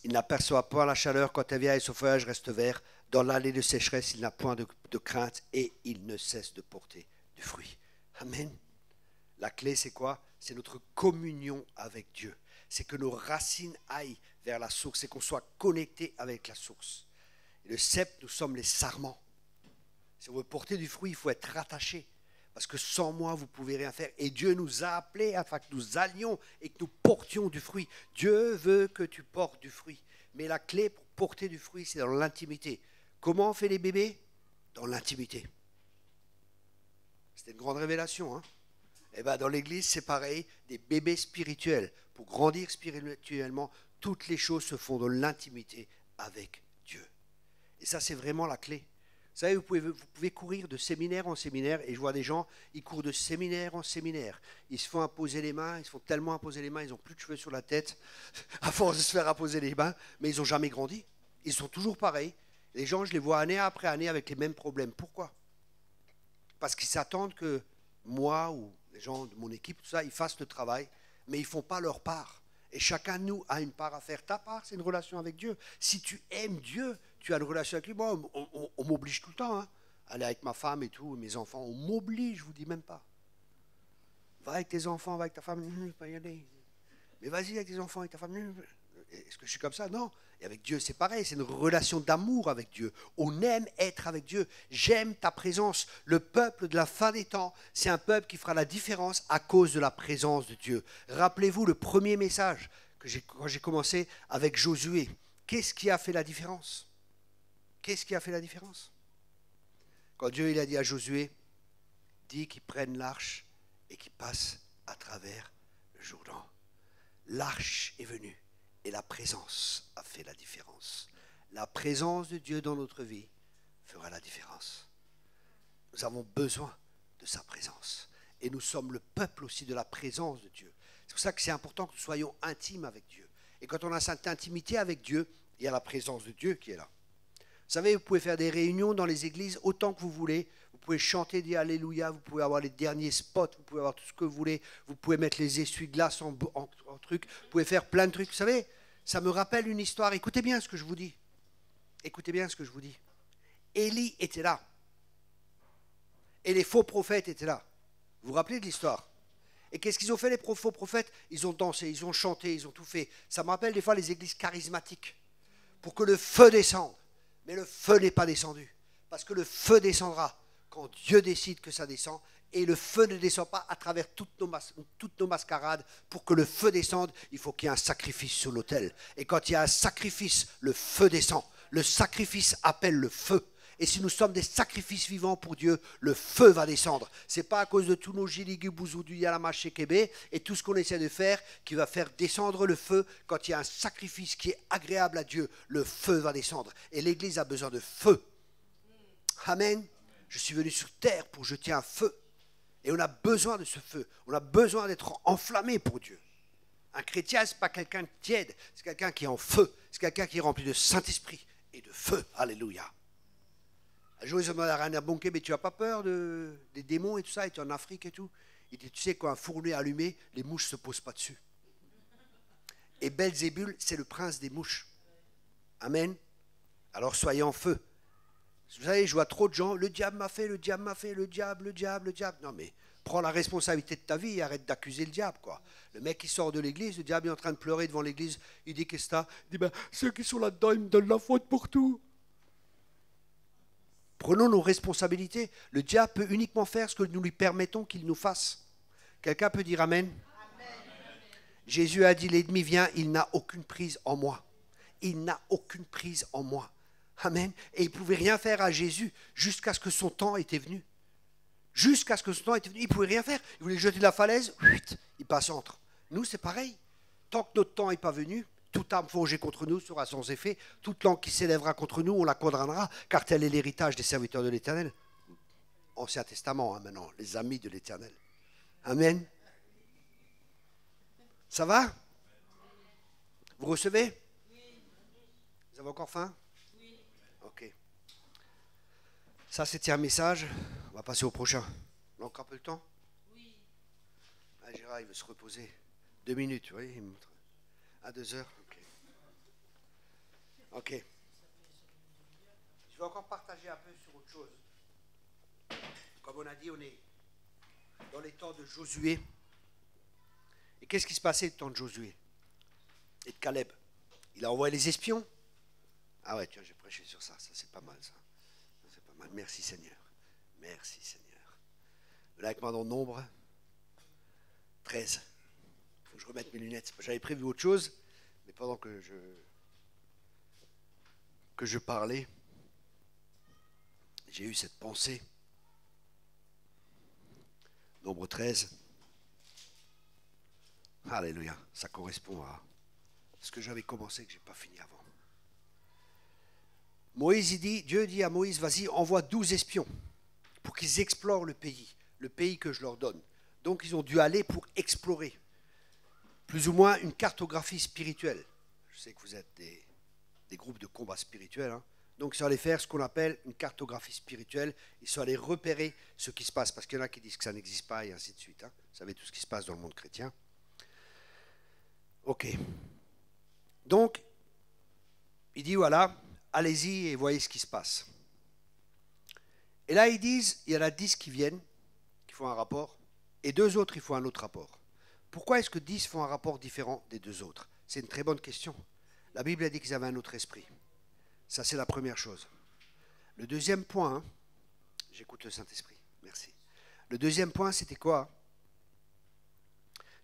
S1: Il n'aperçoit point la chaleur quand elle vient et son feuillage reste vert. Dans l'année de sécheresse, il n'a point de crainte et il ne cesse de porter du fruit. Amen. La clé, c'est quoi? C'est notre communion avec Dieu. C'est que nos racines aillent vers la source, c'est qu'on soit connecté avec la source. Et le cep, nous sommes les sarments. Si on veut porter du fruit, il faut être rattaché. Parce que sans moi, vous ne pouvez rien faire. Et Dieu nous a appelés afin que nous allions et que nous portions du fruit. Dieu veut que tu portes du fruit. Mais la clé pour porter du fruit, c'est dans l'intimité. Comment on fait les bébés? Dans l'intimité. C'était une grande révélation. Hein? Et bien dans l'église, c'est pareil, des bébés spirituels. Pour grandir spirituellement, toutes les choses se font dans l'intimité avec Dieu. Et ça, c'est vraiment la clé. Vous savez, vous pouvez courir de séminaire en séminaire, et je vois des gens, ils courent de séminaire en séminaire. Ils se font imposer les mains, ils se font tellement imposer les mains, ils n'ont plus de cheveux sur la tête, à force de se faire imposer les mains, mais ils n'ont jamais grandi. Ils sont toujours pareils. Les gens, je les vois année après année avec les mêmes problèmes. Pourquoi? Parce qu'ils s'attendent que moi ou les gens de mon équipe, tout ça, ils fassent le travail, mais ils ne font pas leur part. Et chacun de nous a une part à faire. Ta part, c'est une relation avec Dieu. Si tu aimes Dieu, tu as une relation avec lui. Moi, on m'oblige tout le temps. Hein. Aller avec ma femme et tout, mes enfants, on m'oblige, je ne vous dis même pas. Va avec tes enfants, va avec ta femme, je ne vais pas y aller. Mais vas-y avec tes enfants, avec ta femme. Est-ce que je suis comme ça? Non. Et avec Dieu, c'est pareil, c'est une relation d'amour avec Dieu. On aime être avec Dieu. J'aime ta présence. Le peuple de la fin des temps, c'est un peuple qui fera la différence à cause de la présence de Dieu. Rappelez-vous le premier message quand j'ai commencé avec Josué. Qu'est-ce qui a fait la différence? Qu'est-ce qui a fait la différence? Quand Dieu il a dit à Josué, dis qu'il prenne l'arche et qu'il passe à travers le Jourdain. L'arche est venue. Et la présence a fait la différence. La présence de Dieu dans notre vie fera la différence. Nous avons besoin de sa présence. Et nous sommes le peuple aussi de la présence de Dieu. C'est pour ça que c'est important que nous soyons intimes avec Dieu. Et quand on a cette intimité avec Dieu, il y a la présence de Dieu qui est là. Vous savez, vous pouvez faire des réunions dans les églises autant que vous voulez. Vous pouvez chanter des Alléluia, vous pouvez avoir les derniers spots, vous pouvez avoir tout ce que vous voulez, vous pouvez mettre les essuie-glaces en truc, vous pouvez faire plein de trucs. Vous savez, ça me rappelle une histoire. Écoutez bien ce que je vous dis. Écoutez bien ce que je vous dis. Élie était là. Et les faux prophètes étaient là. Vous vous rappelez de l'histoire? Et qu'est-ce qu'ils ont fait les faux prophètes? Ils ont dansé, ils ont chanté, ils ont tout fait. Ça me rappelle des fois les églises charismatiques. Pour que le feu descende. Mais le feu n'est pas descendu. Parce que le feu descendra quand Dieu décide que ça descend. Et le feu ne descend pas à travers toutes nos mascarades. Pour que le feu descende, il faut qu'il y ait un sacrifice sur l'autel. Et quand il y a un sacrifice, le feu descend. Le sacrifice appelle le feu. Et si nous sommes des sacrifices vivants pour Dieu, le feu va descendre. Ce n'est pas à cause de tous nos giligubouzou du Yalamache Kébé et tout ce qu'on essaie de faire qui va faire descendre le feu. Quand il y a un sacrifice qui est agréable à Dieu, le feu va descendre. Et l'Église a besoin de feu. Amen. Je suis venu sur terre pour jeter un feu. Et on a besoin de ce feu. On a besoin d'être enflammé pour Dieu. Un chrétien, ce n'est pas quelqu'un de tiède. C'est quelqu'un qui est en feu. C'est quelqu'un qui est rempli de Saint-Esprit et de feu. Alléluia. Un jour, ils ont demandé à Rainer Bonke, mais tu n'as pas peur des démons et tout ça, et tu es en Afrique et tout. Il dit, tu sais, quand un fourneau est allumé, les mouches ne se posent pas dessus. Et Belzébul, c'est le prince des mouches. Amen. Alors soyez en feu. Vous savez, je vois trop de gens, le diable m'a fait, le diable m'a fait, le diable. Non mais, prends la responsabilité de ta vie et arrête d'accuser le diable, quoi. Le mec qui sort de l'église, le diable est en train de pleurer devant l'église, il dit, qu'est-ce que t'as? Il dit, ben, ceux qui sont là-dedans, ils me donnent la faute pour tout. Prenons nos responsabilités. Le diable peut uniquement faire ce que nous lui permettons qu'il nous fasse. Quelqu'un peut dire Amen? Amen. Jésus a dit, l'ennemi vient, il n'a aucune prise en moi. Il n'a aucune prise en moi. Amen. Et il ne pouvait rien faire à Jésus jusqu'à ce que son temps était venu. Jusqu'à ce que son temps était venu. Il ne pouvait rien faire. Il voulait jeter de la falaise, il passe entre. Nous, c'est pareil. Tant que notre temps n'est pas venu, toute arme forgée contre nous sera sans effet. Toute langue qui s'élèvera contre nous, on la condamnera, car tel est l'héritage des serviteurs de l'Éternel. Ancien Testament, hein, maintenant, les amis de l'Éternel. Amen. Ça va? Vous recevez? Vous avez encore faim? Ok. Ça, c'était un message. On va passer au prochain. On a encore un peu de temps? Oui. Ah, Gérard, il veut se reposer. 2 minutes, oui. Il montre. À 2 heures. Ok. Je vais encore partager un peu sur autre chose. Comme on a dit, on est dans les temps de Josué. Et qu'est-ce qui se passait le temps de Josué et de Caleb? Il a envoyé les espions. Ah ouais, tiens, j'ai prêché sur ça. Ça, c'est pas mal, ça. C'est pas mal. Merci, Seigneur. Merci, Seigneur. Là, avec moi dans le nombre 13. Il faut que je remette mes lunettes. J'avais prévu autre chose, mais pendant que je parlais, j'ai eu cette pensée. Nombre 13. Alléluia. Ça correspond à ce que j'avais commencé, que je n'ai pas fini avant. Moïse, Dieu dit à Moïse, vas-y, envoie 12 espions pour qu'ils explorent le pays que je leur donne. Donc ils ont dû aller pour explorer, plus ou moins une cartographie spirituelle. Je sais que vous êtes des groupes de combat spirituel, hein. Donc ils sont allés faire ce qu'on appelle une cartographie spirituelle, ils sont allés repérer ce qui se passe, parce qu'il y en a qui disent que ça n'existe pas et ainsi de suite, hein. Vous savez tout ce qui se passe dans le monde chrétien. Ok. Donc, il dit voilà, allez-y et voyez ce qui se passe. Et là ils disent, il y en a 10 qui viennent, qui font un rapport, et 2 autres, ils font un autre rapport. Pourquoi est-ce que 10 font un rapport différent des 2 autres? C'est une très bonne question. La Bible a dit qu'ils avaient un autre esprit. Ça, c'est la première chose. Le deuxième point, hein, j'écoute le Saint-Esprit, merci. Le deuxième point, c'était quoi?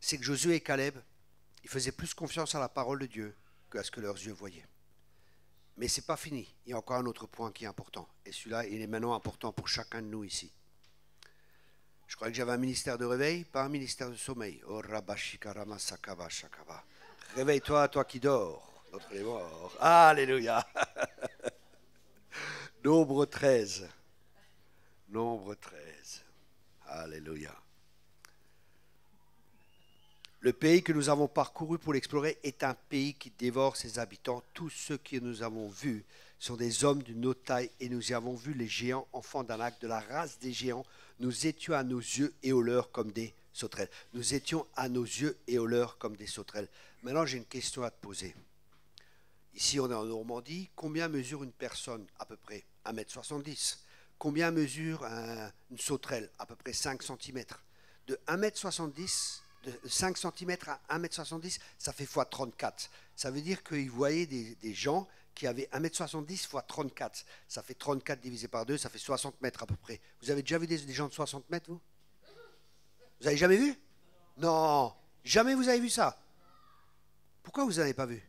S1: C'est que Josué et Caleb, ils faisaient plus confiance à la parole de Dieu qu'à ce que leurs yeux voyaient. Mais ce n'est pas fini. Il y a encore un autre point qui est important. Et celui-là, il est maintenant important pour chacun de nous ici. Je croyais que j'avais un ministère de réveil, pas un ministère de sommeil. Oh, Rabashikarama Sakava Shakava. Réveille-toi, toi qui dors. Notre les morts. Alléluia. Nombre 13. Nombre 13. Alléluia. Le pays que nous avons parcouru pour l'explorer est un pays qui dévore ses habitants. Tous ceux que nous avons vus, sont des hommes d'une autre taille, et nous y avons vu les géants, enfants d'Anak, de la race des géants. Nous étions à nos yeux et aux leurs comme des sauterelles. Nous étions à nos yeux et aux leurs comme des sauterelles. Maintenant, j'ai une question à te poser. Ici, on est en Normandie. Combien mesure une personne? À peu près 1,70 m. Combien mesure une sauterelle? À peu près 5 cm. De 1,70 m, de 5 cm à 1,70 m, ça fait x 34. Ça veut dire qu'ils voyaient des gens qui avaient 1,70 m x 34. Ça fait 34 divisé par 2, ça fait 60 mètres à peu près. Vous avez déjà vu des gens de 60 mètres, vous? Vous avez jamais vu? Non, jamais vous avez vu ça. Pourquoi vous n'en avez pas vu?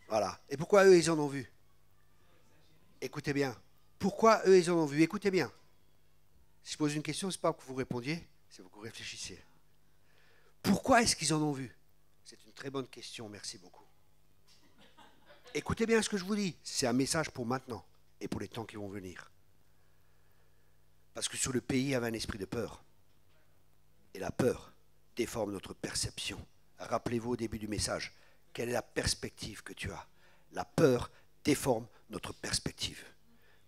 S1: Voilà. Et pourquoi eux, ils en ont vu? Écoutez bien. Pourquoi eux, ils en ont vu? Écoutez bien. Si je pose une question, ce n'est pas que vous répondiez, c'est que vous réfléchissiez. Pourquoi est-ce qu'ils en ont vu? C'est une très bonne question, merci beaucoup. Écoutez bien ce que je vous dis. C'est un message pour maintenant et pour les temps qui vont venir. Parce que sur le pays, il y avait un esprit de peur. Et la peur déforme notre perception. Rappelez-vous au début du message, quelle est la perspective que tu as? La peur déforme notre perspective.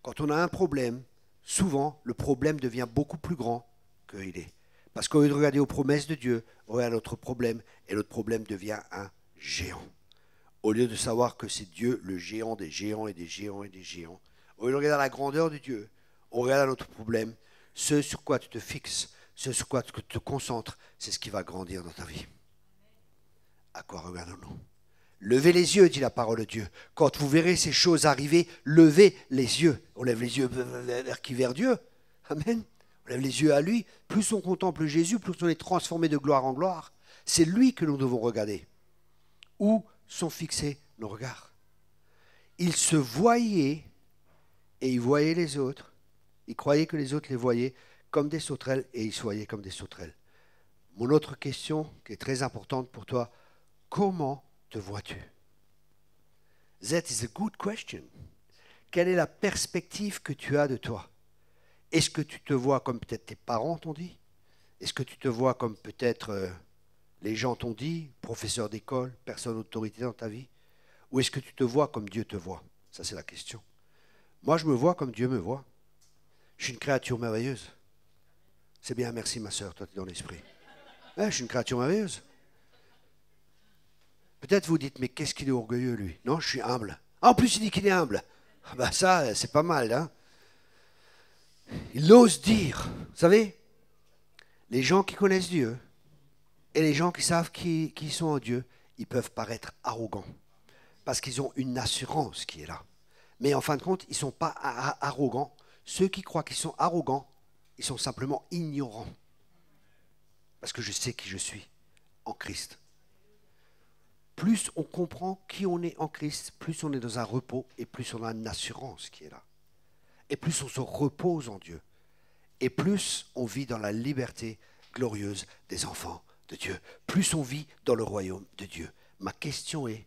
S1: Quand on a un problème, souvent, le problème devient beaucoup plus grand qu'il est. Parce qu'au lieu de regarder aux promesses de Dieu, on regarde notre problème, et notre problème devient un géant. Au lieu de savoir que c'est Dieu, le géant des géants et des géants et des géants. Au lieu de regarder la grandeur de Dieu, on regarde notre problème. Ce sur quoi tu te fixes, ce sur quoi tu te concentres, c'est ce qui va grandir dans ta vie. À quoi regardons-nous? Levez les yeux, dit la parole de Dieu. Quand vous verrez ces choses arriver, levez les yeux. On lève les yeux vers qui? Vers Dieu. Amen. On lève les yeux à lui. Plus on contemple Jésus, plus on est transformé de gloire en gloire. C'est lui que nous devons regarder. Où sont fixés nos regards? Il se voyait et il voyait les autres. Il croyait que les autres les voyaient comme des sauterelles et ils se voyaient comme des sauterelles. Mon autre question, qui est très importante pour toi, comment te vois-tu? That is a good question. Quelle est la perspective que tu as de toi? Est-ce que tu te vois comme peut-être tes parents t'ont dit? Est-ce que tu te vois comme peut-être les gens t'ont dit, professeur d'école, personne d'autorité dans ta vie? Ou est-ce que tu te vois comme Dieu te voit? Ça, c'est la question. Moi, je me vois comme Dieu me voit. Je suis une créature merveilleuse. C'est bien, merci ma sœur, toi tu es dans l'esprit. Je suis une créature merveilleuse. Peut-être vous dites, mais qu'est-ce qu'il est orgueilleux lui? Non, je suis humble. Ah, en plus, il dit qu'il est humble. Ah ben ça, c'est pas mal, hein? Il ose dire, vous savez, les gens qui connaissent Dieu et les gens qui savent qui sont en Dieu, ils peuvent paraître arrogants parce qu'ils ont une assurance qui est là. Mais en fin de compte, ils ne sont pas arrogants. Ceux qui croient qu'ils sont arrogants, ils sont simplement ignorants. Parce que je sais qui je suis en Christ. Plus on comprend qui on est en Christ, plus on est dans un repos et plus on a une assurance qui est là. Et plus on se repose en Dieu. Et plus on vit dans la liberté glorieuse des enfants de Dieu. Plus on vit dans le royaume de Dieu. Ma question est,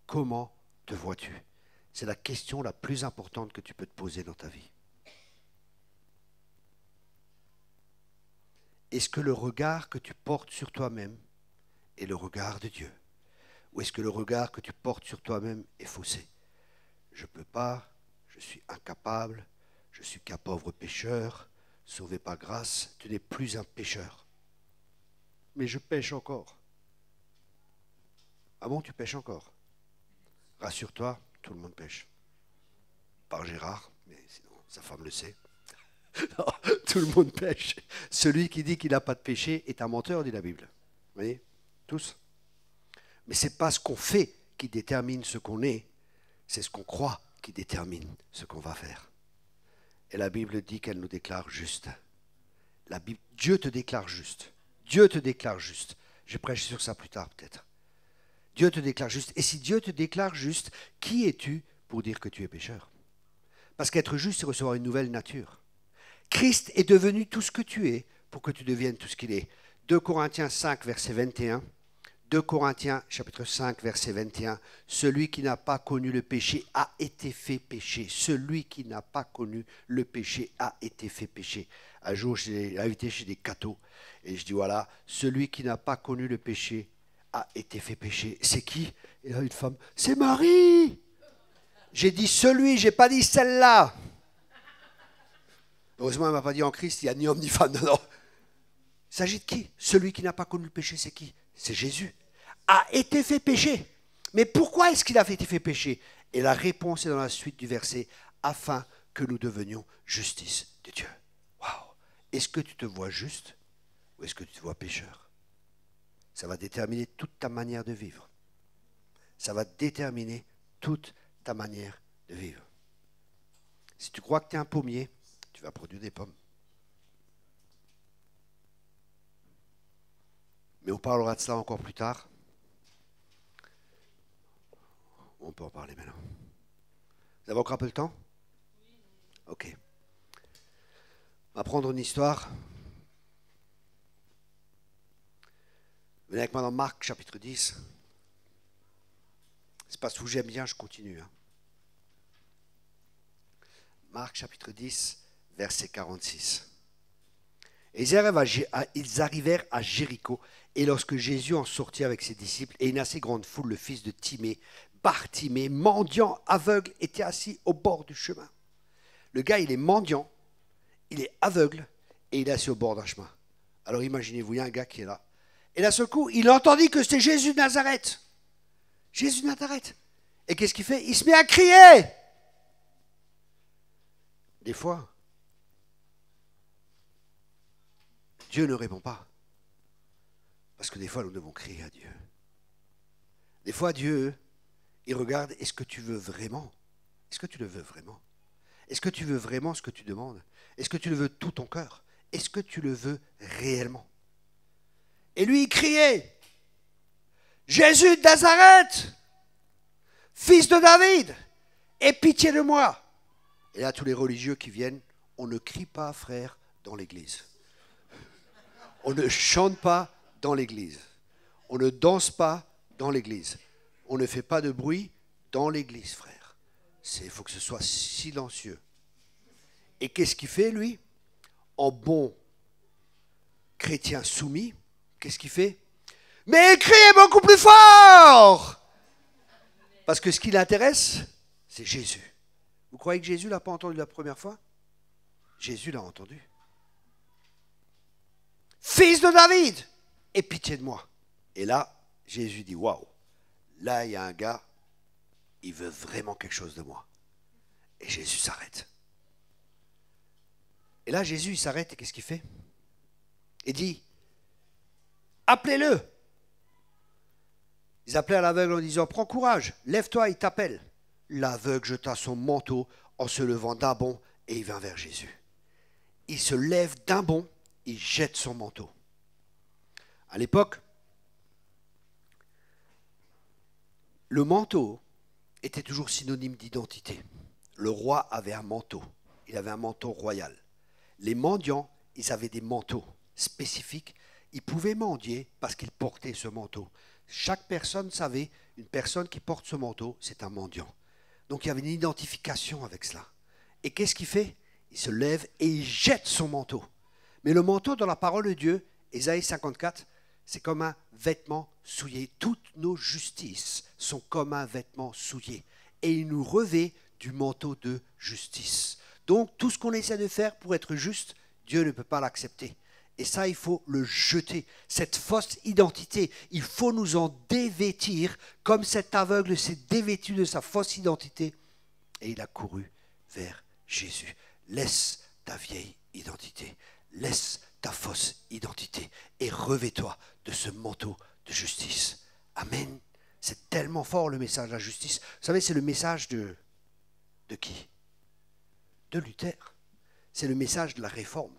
S1: comment te vois-tu? C'est la question la plus importante que tu peux te poser dans ta vie. Est-ce que le regard que tu portes sur toi-même est le regard de Dieu? Ou est-ce que le regard que tu portes sur toi-même est faussé? Je ne peux pas, je suis incapable, je suis qu'un pauvre pécheur, sauvé par grâce, tu n'es plus un pécheur. Mais je pêche encore. Ah bon, tu pêches encore? Rassure-toi, tout le monde pêche. Par Gérard, mais sinon sa femme le sait. Non, tout le monde pêche. Celui qui dit qu'il n'a pas de péché est un menteur, dit la Bible. Vous voyez? Tous. Mais ce n'est pas ce qu'on fait qui détermine ce qu'on est, c'est ce qu'on croit qui détermine ce qu'on va faire. Et la Bible dit qu'elle nous déclare juste. Dieu te déclare juste. Dieu te déclare juste. Je prêche sur ça plus tard peut-être. Dieu te déclare juste. Et si Dieu te déclare juste, qui es-tu pour dire que tu es pécheur? Parce qu'être juste, c'est recevoir une nouvelle nature. Christ est devenu tout ce que tu es pour que tu deviennes tout ce qu'il est. 2 Corinthiens 5, verset 21. 2 Corinthiens, chapitre 5, verset 21. Celui qui n'a pas connu le péché a été fait péché. Celui qui n'a pas connu le péché a été fait péché. Un jour, j'ai invité chez des cathos et je dis voilà, celui qui n'a pas connu le péché a été fait péché. C'est qui? Et là, une femme, c'est Marie. J'ai dit celui, j'ai pas dit celle-là. Heureusement, elle ne m'a pas dit en Christ, il n'y a ni homme ni femme. Non, non. Il s'agit de qui? Celui qui n'a pas connu le péché, c'est qui? C'est Jésus. A été fait péché. Mais pourquoi est-ce qu'il a été fait péché? Et la réponse est dans la suite du verset, afin que nous devenions justice de Dieu. Waouh! Est-ce que tu te vois juste ou est-ce que tu te vois pécheur? Ça va déterminer toute ta manière de vivre. Ça va déterminer toute ta manière de vivre. Si tu crois que tu es un pommier, tu vas produire des pommes. Mais on parlera de cela encore plus tard. On peut en parler maintenant. Vous avez encore un peu de temps? Ok. On va prendre une histoire. Venez avec moi dans Marc, chapitre 10. C'est parce que j'aime bien, je continue. Marc, chapitre 10, verset 46. Et ils arrivèrent à Jéricho, et lorsque Jésus en sortit avec ses disciples, et une assez grande foule, le fils de Timée, Bartimée, mendiant, aveugle, était assis au bord du chemin. Le gars, il est mendiant, il est aveugle, et il est assis au bord d'un chemin. Alors imaginez-vous, il y a un gars qui est là. Et d'un seul coup, il entendit que c'était Jésus de Nazareth. Jésus de Nazareth. Et qu'est-ce qu'il fait? Il se met à crier. Des fois, Dieu ne répond pas. Parce que des fois, nous devons crier à Dieu. Des fois, Dieu, il regarde, est-ce que tu veux vraiment? Est-ce que tu le veux vraiment? Est-ce que tu veux vraiment ce que tu demandes? Est-ce que tu le veux de tout ton cœur? Est-ce que tu le veux réellement? Et lui, il criait, Jésus de Nazareth, fils de David, aie pitié de moi. Et là, tous les religieux qui viennent, on ne crie pas, frère, dans l'église. On ne chante pas dans l'église. On ne danse pas dans l'église. On ne fait pas de bruit dans l'église, frère. Il faut que ce soit silencieux. Et qu'est-ce qu'il fait, lui? En bon chrétien soumis, qu'est-ce qu'il fait? Mais criez beaucoup plus fort! Parce que ce qui l'intéresse, c'est Jésus. Vous croyez que Jésus ne l'a pas entendu la première fois? Jésus l'a entendu. Fils de David, aie pitié de moi. Et là, Jésus dit, waouh, là il y a un gars, il veut vraiment quelque chose de moi. Et Jésus s'arrête. Et là, Jésus, il s'arrête et qu'est-ce qu'il fait? Il dit, appelez-le. Ils appelaient à l'aveugle en disant, prends courage, lève-toi, il t'appelle. L'aveugle jeta son manteau en se levant d'un bond et il vint vers Jésus. Il se lève d'un bond, il jette son manteau. À l'époque, le manteau était toujours synonyme d'identité. Le roi avait un manteau. Il avait un manteau royal. Les mendiants, ils avaient des manteaux spécifiques. Ils pouvaient mendier parce qu'ils portaient ce manteau. Chaque personne savait, une personne qui porte ce manteau, c'est un mendiant. Donc il y avait une identification avec cela. Et qu'est-ce qu'il fait? Il se lève et il jette son manteau. Mais le manteau, dans la parole de Dieu, Ésaïe 54, c'est comme un vêtement souillé. Toutes nos justices sont comme un vêtement souillé. Et il nous revêt du manteau de justice. Donc tout ce qu'on essaie de faire pour être juste, Dieu ne peut pas l'accepter. Et ça, il faut le jeter. Cette fausse identité, il faut nous en dévêtir comme cet aveugle s'est dévêtu de sa fausse identité. Et il a couru vers Jésus. Laisse ta vieille identité. Laisse ta fausse identité et revêt-toi de ce manteau de justice. Amen. C'est tellement fort le message de la justice. Vous savez, c'est le message de qui? De Luther. C'est le message de la réforme.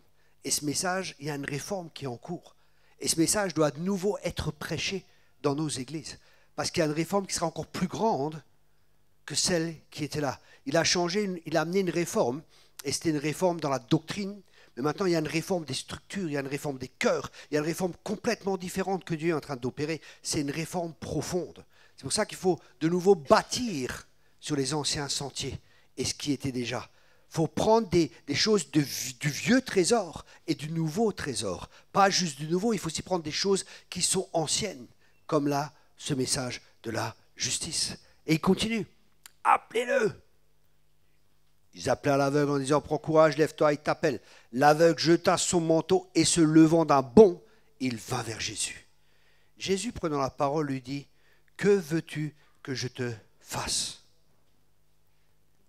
S1: Et ce message, il y a une réforme qui est en cours. Et ce message doit de nouveau être prêché dans nos églises. Parce qu'il y a une réforme qui sera encore plus grande que celle qui était là. Il a amené une réforme, et c'était une réforme dans la doctrine. Mais maintenant, il y a une réforme des structures, il y a une réforme des cœurs, il y a une réforme complètement différente que Dieu est en train d'opérer. C'est une réforme profonde. C'est pour ça qu'il faut de nouveau bâtir sur les anciens sentiers et ce qui était déjà. Il faut prendre des choses du vieux trésor et du nouveau trésor. Pas juste du nouveau, il faut aussi prendre des choses qui sont anciennes, comme là, ce message de la justice. Et il continue. appelez-le. Ils appelaient à l'aveugle en disant, prends courage, lève-toi, il t'appelle. L'aveugle jeta son manteau et se levant d'un bond, il vint vers Jésus. Jésus, prenant la parole, lui dit, que veux-tu que je te fasse?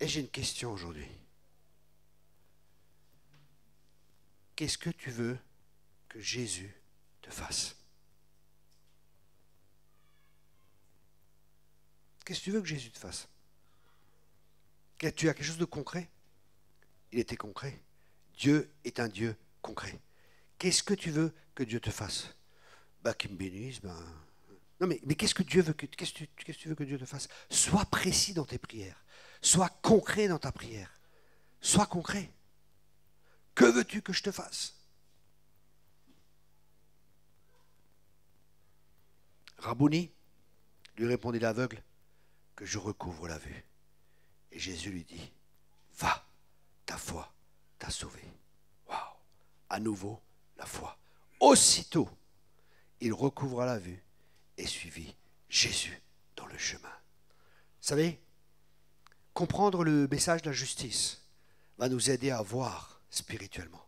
S1: Et j'ai une question aujourd'hui. Qu'est-ce que tu veux que Jésus te fasse? Qu'est-ce que tu veux que Jésus te fasse? Tu as quelque chose de concret? Il était concret. Dieu est un Dieu concret. Qu'est-ce que tu veux que Dieu te fasse? Qu'il me bénisse. Non, mais qu'est-ce que Dieu veut qu'est-ce que tu veux que Dieu te fasse? Sois précis dans tes prières. Sois concret dans ta prière. Sois concret. Que veux-tu que je te fasse? Rabouni, lui répondit l'aveugle, que je recouvre la vue. Et Jésus lui dit, va, ta foi t'a sauvé. Waouh! À nouveau, la foi. Aussitôt, il recouvra la vue et suivit Jésus dans le chemin. Vous savez, comprendre le message de la justice va nous aider à voir spirituellement,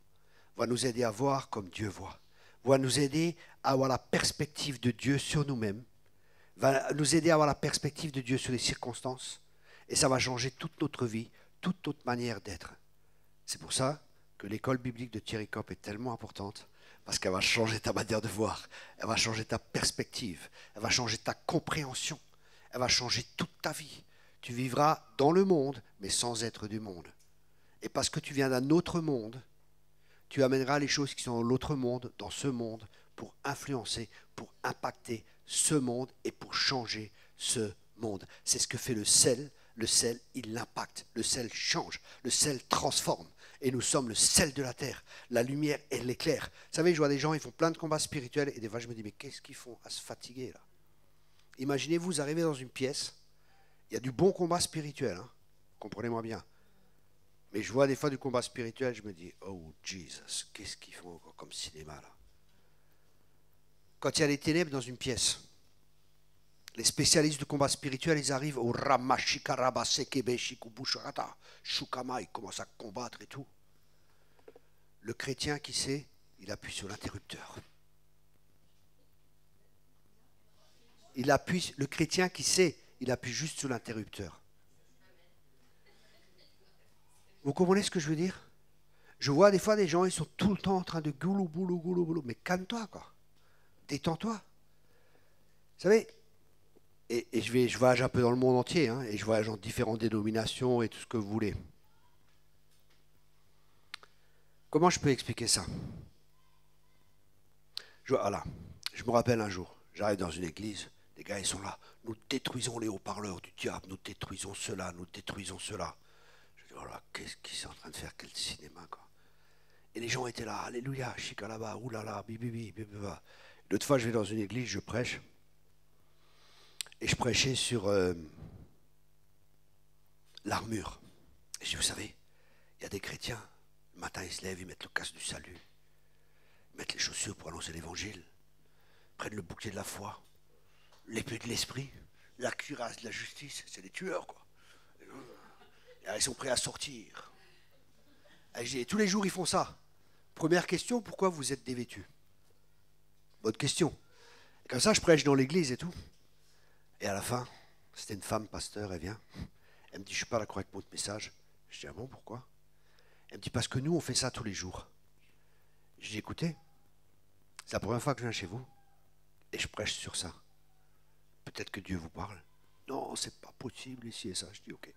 S1: va nous aider à voir comme Dieu voit, va nous aider à avoir la perspective de Dieu sur nous-mêmes, va nous aider à avoir la perspective de Dieu sur les circonstances, et ça va changer toute notre vie, toute notre manière d'être. C'est pour ça que l'école biblique de Thierry Kopp est tellement importante, parce qu'elle va changer ta manière de voir, elle va changer ta perspective, elle va changer ta compréhension, elle va changer toute ta vie. Tu vivras dans le monde, mais sans être du monde. Et parce que tu viens d'un autre monde, tu amèneras les choses qui sont dans l'autre monde, dans ce monde, pour influencer, pour impacter ce monde et pour changer ce monde. C'est ce que fait le sel. Le sel, il l'impacte. Le sel change. Le sel transforme. Et nous sommes le sel de la terre. La lumière et l'éclair. Vous savez, je vois des gens, ils font plein de combats spirituels. Et des fois, je me dis, mais qu'est-ce qu'ils font à se fatiguer là? Imaginez-vous, vous arrivez dans une pièce. Il y a du bon combat spirituel. Hein, comprenez-moi bien. Mais je vois des fois du combat spirituel, je me dis, oh Jesus, qu'est-ce qu'ils font encore comme cinéma là? Quand il y a les ténèbres dans une pièce, les spécialistes du combat spirituel, ils arrivent au Ramashikaraba Sekebe Shikubushurata, Shukama, ils commencent à combattre et tout. Le chrétien qui sait, il appuie sur l'interrupteur. Le chrétien qui sait, il appuie juste sur l'interrupteur. Vous comprenez ce que je veux dire? Je vois des fois des gens, ils sont tout le temps en train de goulou, boulou, goulou, boulou. Mais calme-toi, quoi. Détends-toi. Vous savez, et je voyage un peu dans le monde entier, hein, et je voyage dans différentes dénominations et tout ce que vous voulez. Comment je peux expliquer ça? Voilà. Je me rappelle un jour, j'arrive dans une église, les gars, ils sont là. Nous détruisons les haut-parleurs du diable, nous détruisons cela, nous détruisons cela. Voilà, qu'est-ce qu'ils sont en train de faire? Quel cinéma, quoi. Et les gens étaient là, alléluia, chikalaba, oulala, bibibi, bibiba. L'autre fois, je vais dans une église, je prêche. Et je prêchais sur l'armure. Et je dis, vous savez, il y a des chrétiens, le matin, ils se lèvent, ils mettent le casque du salut, ils mettent les chaussures pour annoncer l'évangile, prennent le bouclier de la foi, l'épée de l'esprit, la cuirasse de la justice, c'est des tueurs, quoi. Ils sont prêts à sortir. Et tous les jours, ils font ça. Première question, pourquoi vous êtes dévêtus? Bonne question. Et comme ça, je prêche dans l'église et tout. Et à la fin, c'était une femme, pasteur, elle vient. Elle me dit, je ne suis pas d'accord avec votre message. Je dis, ah bon, pourquoi? Elle me dit, parce que nous, on fait ça tous les jours. Je dis, écoutez, c'est la première fois que je viens chez vous et je prêche sur ça. Peut-être que Dieu vous parle. Non, c'est pas possible ici et ça. Je dis, ok.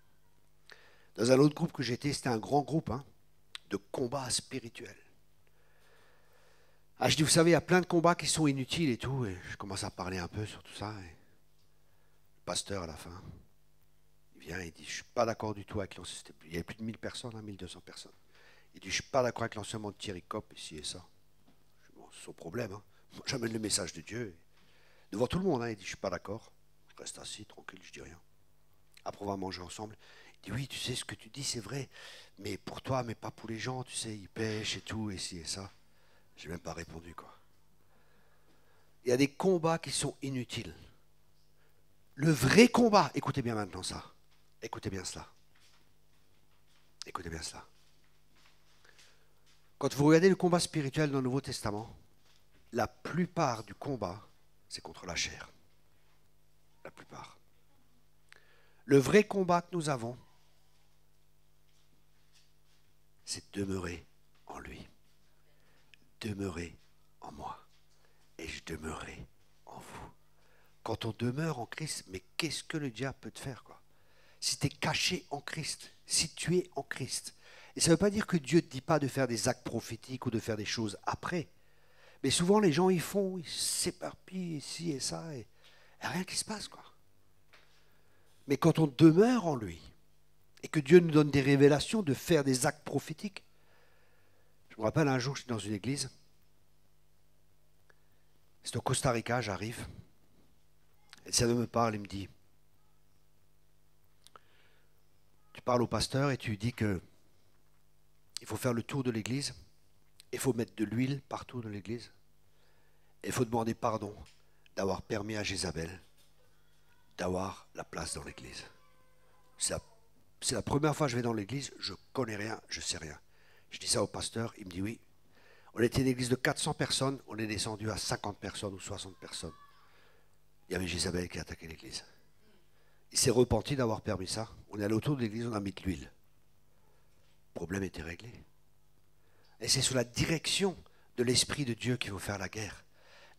S1: Dans un autre groupe que j'étais, c'était un grand groupe de combat spirituel. Je dis, vous savez, il y a plein de combats qui sont inutiles et tout. Et je commence à parler un peu sur tout ça. Et le pasteur, à la fin, il vient et dit, je ne suis pas d'accord du tout avec l'enseignement. Il y avait plus de 1000 personnes, 1200 personnes. Il dit, je ne suis pas d'accord avec l'enseignement de Thierry Kopp, ici et ça. Je dis, bon, c'est son problème. Moi, j'amène le message de Dieu. Devant tout le monde, il dit, je ne suis pas d'accord. Je reste assis, tranquille, je dis rien. Après, on va manger ensemble. Il dit, oui, tu sais, ce que tu dis, c'est vrai, mais pour toi, mais pas pour les gens, tu sais, ils pêchent et tout, et ci et ça. Je n'ai même pas répondu, quoi. Il y a des combats qui sont inutiles. Le vrai combat, écoutez bien maintenant ça, Écoutez bien cela. Écoutez bien cela. Quand vous regardez le combat spirituel dans le Nouveau Testament, la plupart du combat, c'est contre la chair. La plupart. Le vrai combat que nous avons, c'est demeurer en lui. Demeurer en moi. Et je demeurerai en vous. Quand on demeure en Christ, mais qu'est-ce que le diable peut te faire, quoi? Si tu es caché en Christ, si tu es en Christ. Et ça ne veut pas dire que Dieu ne te dit pas de faire des actes prophétiques ou de faire des choses après. Mais souvent, les gens, ils s'éparpillent ici et ça, et il n'y a rien qui se passe, quoi. Mais quand on demeure en lui, et que Dieu nous donne des révélations de faire des actes prophétiques. Je me rappelle un jour, j'étais dans une église. C'est au Costa Rica, j'arrive. Et le Seigneur me parle, il me dit, tu parles au pasteur et tu lui dis que il faut faire le tour de l'église, il faut mettre de l'huile partout dans l'église, et il faut demander pardon d'avoir permis à Jézabel d'avoir la place dans l'église. C'est la première fois que je vais dans l'église, je connais rien, je sais rien. Je dis ça au pasteur, il me dit oui. On était une église de 400 personnes, on est descendu à 50 personnes ou 60 personnes. Il y avait Jézabel qui a attaqué l'église. Il s'est repenti d'avoir permis ça. On est allé autour de l'église, on a mis de l'huile. Le problème était réglé. Et c'est sous la direction de l'Esprit de Dieu qu'il faut faire la guerre.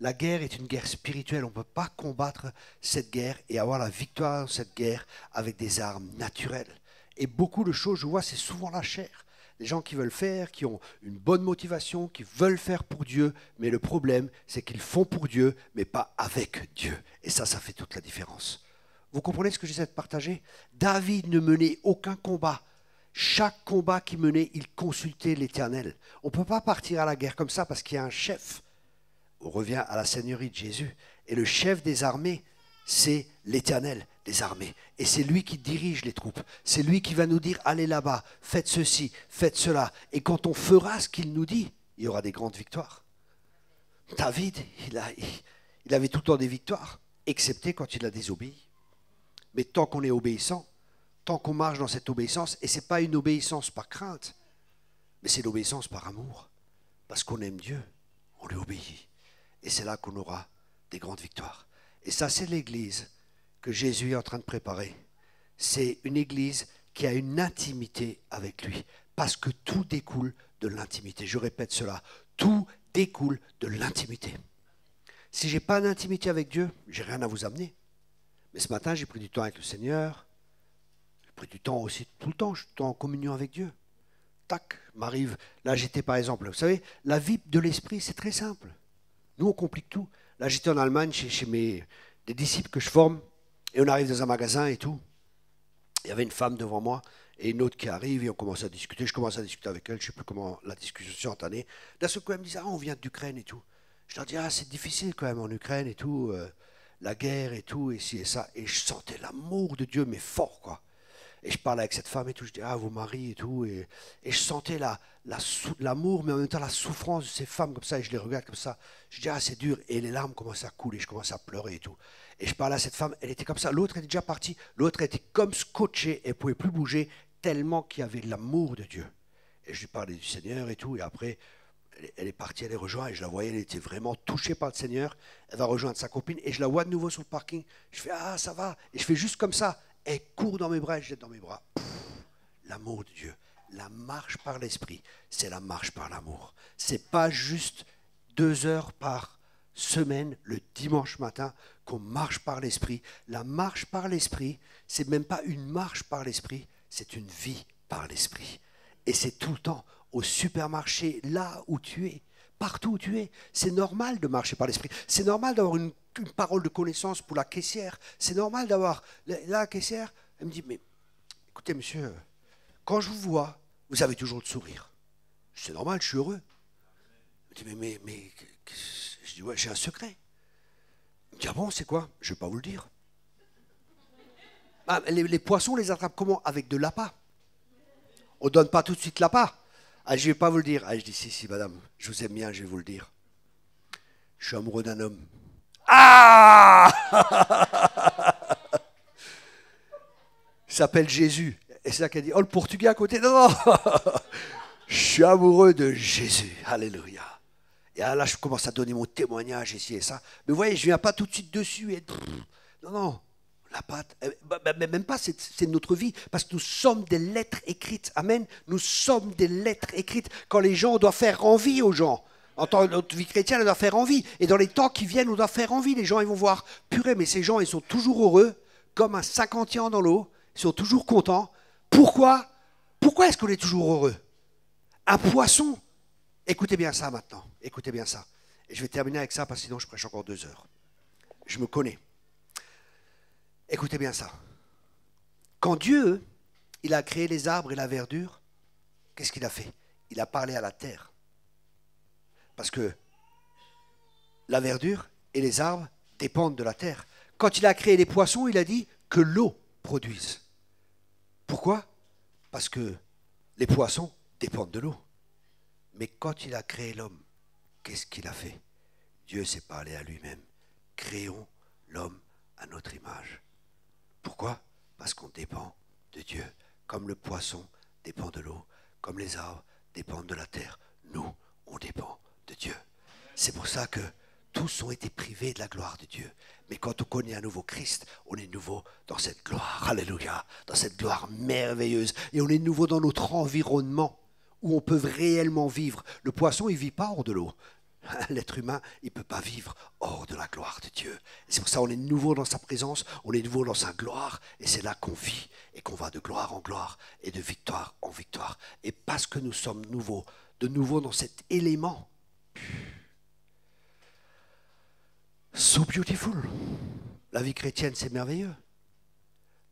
S1: La guerre est une guerre spirituelle. On ne peut pas combattre cette guerre et avoir la victoire dans cette guerre avec des armes naturelles. Et beaucoup de choses, je vois, c'est souvent la chair. Des gens qui veulent faire, qui ont une bonne motivation, qui veulent faire pour Dieu, mais le problème, c'est qu'ils font pour Dieu, mais pas avec Dieu. Et ça fait toute la différence. Vous comprenez ce que j'essaie de partager? David ne menait aucun combat. Chaque combat qu'il menait, il consultait l'Éternel. On ne peut pas partir à la guerre comme ça parce qu'il y a un chef. On revient à la seigneurie de Jésus. Et le chef des armées, c'est l'Éternel des armées. Et c'est lui qui dirige les troupes. C'est lui qui va nous dire, allez là-bas, faites ceci, faites cela. Et quand on fera ce qu'il nous dit, il y aura des grandes victoires. David, il avait tout le temps des victoires, excepté quand il a désobéi. Mais tant qu'on est obéissant, tant qu'on marche dans cette obéissance, et ce n'est pas une obéissance par crainte, mais c'est l'obéissance par amour. Parce qu'on aime Dieu, on lui obéit. Et c'est là qu'on aura des grandes victoires. Et ça, c'est l'église que Jésus est en train de préparer. C'est une église qui a une intimité avec lui. Parce que tout découle de l'intimité. Je répète cela. Tout découle de l'intimité. Si je n'ai pas d'intimité avec Dieu, je n'ai rien à vous amener. Mais ce matin, j'ai pris du temps avec le Seigneur. J'ai pris du temps aussi, tout le temps, je suis tout le temps en communion avec Dieu. Tac, m'arrive. Là, j'étais par exemple, vous savez, la vie de l'esprit, c'est très simple. Nous, on complique tout. Là, j'étais en Allemagne chez des disciples que je forme, et on arrive dans un magasin et tout. Il y avait une femme devant moi, et une autre qui arrive, et on commence à discuter. Je commence à discuter avec elle, je ne sais plus comment la discussion s'est entamée. D'un seul coup, elle me dit, ah, on vient d'Ukraine et tout. Je leur dis, ah, c'est difficile quand même en Ukraine et tout, la guerre et tout, et ci et ça. Et je sentais l'amour de Dieu, mais fort, quoi. Et je parlais avec cette femme et tout, je dis, ah, vos maris et tout. Et je sentais l'amour, mais en même temps la souffrance de ces femmes comme ça, et je les regarde comme ça. Je dis, ah, c'est dur. Et les larmes commencent à couler, je commence à pleurer et tout. Et je parlais à cette femme, elle était comme ça. L'autre était déjà partie, l'autre était comme scotchée, elle ne pouvait plus bouger, tellement qu'il y avait l'amour de Dieu. Et je lui parlais du Seigneur et tout, et après, elle est partie, elle est rejointe, et je la voyais, elle était vraiment touchée par le Seigneur. Elle va rejoindre sa copine, et je la vois de nouveau sur le parking. Je fais, ah, ça va. Et je fais juste comme ça. Elle court dans mes bras, elle jette dans mes bras. L'amour de Dieu, la marche par l'esprit, c'est la marche par l'amour. C'est pas juste 2 heures par semaine, le dimanche matin, qu'on marche par l'esprit. La marche par l'esprit, c'est même pas une marche par l'esprit, c'est une vie par l'esprit. Et c'est tout le temps, au supermarché, là où tu es, partout où tu es. C'est normal de marcher par l'esprit. C'est normal d'avoir une parole de connaissance pour la caissière. C'est normal d'avoir... La caissière, elle me dit, mais écoutez monsieur, quand je vous vois, vous avez toujours le sourire. C'est normal, je suis heureux. Elle me dit, mais je dis, ouais, j'ai un secret. Elle me dit, ah bon, c'est quoi? Je ne vais pas vous le dire. Ah, les poissons, on les attrape comment? Avec de l'appât. On ne donne pas tout de suite l'appât. Ah, je ne vais pas vous le dire. Ah, je dis, si, madame, je vous aime bien, je vais vous le dire. Je suis amoureux d'un homme. Ah! s'appelle Jésus. Et c'est là qu'elle dit, oh, le Portugais à côté. Non, non. Je suis amoureux de Jésus. Alléluia. Et là, je commence à donner mon témoignage ici et ça. Mais vous voyez, je ne viens pas tout de suite dessus. Et... Non, non. La pâte, même pas, c'est notre vie, parce que nous sommes des lettres écrites. Amen. Nous sommes des lettres écrites. Quand les gens, on doit faire envie aux gens. En tant que notre vie chrétienne, on doit faire envie. Et dans les temps qui viennent, on doit faire envie. Les gens, ils vont voir, purée, mais ces gens, ils sont toujours heureux, comme un 50 dans l'eau. Ils sont toujours contents. Pourquoi est-ce qu'on est toujours heureux? Un poisson. Écoutez bien ça maintenant. Écoutez bien ça. Et je vais terminer avec ça, parce que sinon, je prêche encore 2 heures. Je me connais. Écoutez bien ça. Quand Dieu, il a créé les arbres et la verdure, qu'est-ce qu'il a fait? Il a parlé à la terre. Parce que la verdure et les arbres dépendent de la terre. Quand il a créé les poissons, il a dit que l'eau produise. Pourquoi? Parce que les poissons dépendent de l'eau. Mais quand il a créé l'homme, qu'est-ce qu'il a fait? Dieu s'est parlé à lui-même. Créons l'homme à notre image. Pourquoi? Parce qu'on dépend de Dieu. Comme le poisson dépend de l'eau, comme les arbres dépendent de la terre. Nous, on dépend de Dieu. C'est pour ça que tous ont été privés de la gloire de Dieu. Mais quand on connaît un nouveau Christ, on est nouveau dans cette gloire. Alléluia. Dans cette gloire merveilleuse. Et on est nouveau dans notre environnement où on peut réellement vivre. Le poisson, il ne vit pas hors de l'eau. L'être humain, il ne peut pas vivre hors de la gloire de Dieu. Et c'est pour ça qu'on est nouveau dans sa présence, on est nouveau dans sa gloire, et c'est là qu'on vit, et qu'on va de gloire en gloire, et de victoire en victoire. Et parce que nous sommes nouveaux, de nouveau dans cet élément, so beautiful. La vie chrétienne, c'est merveilleux.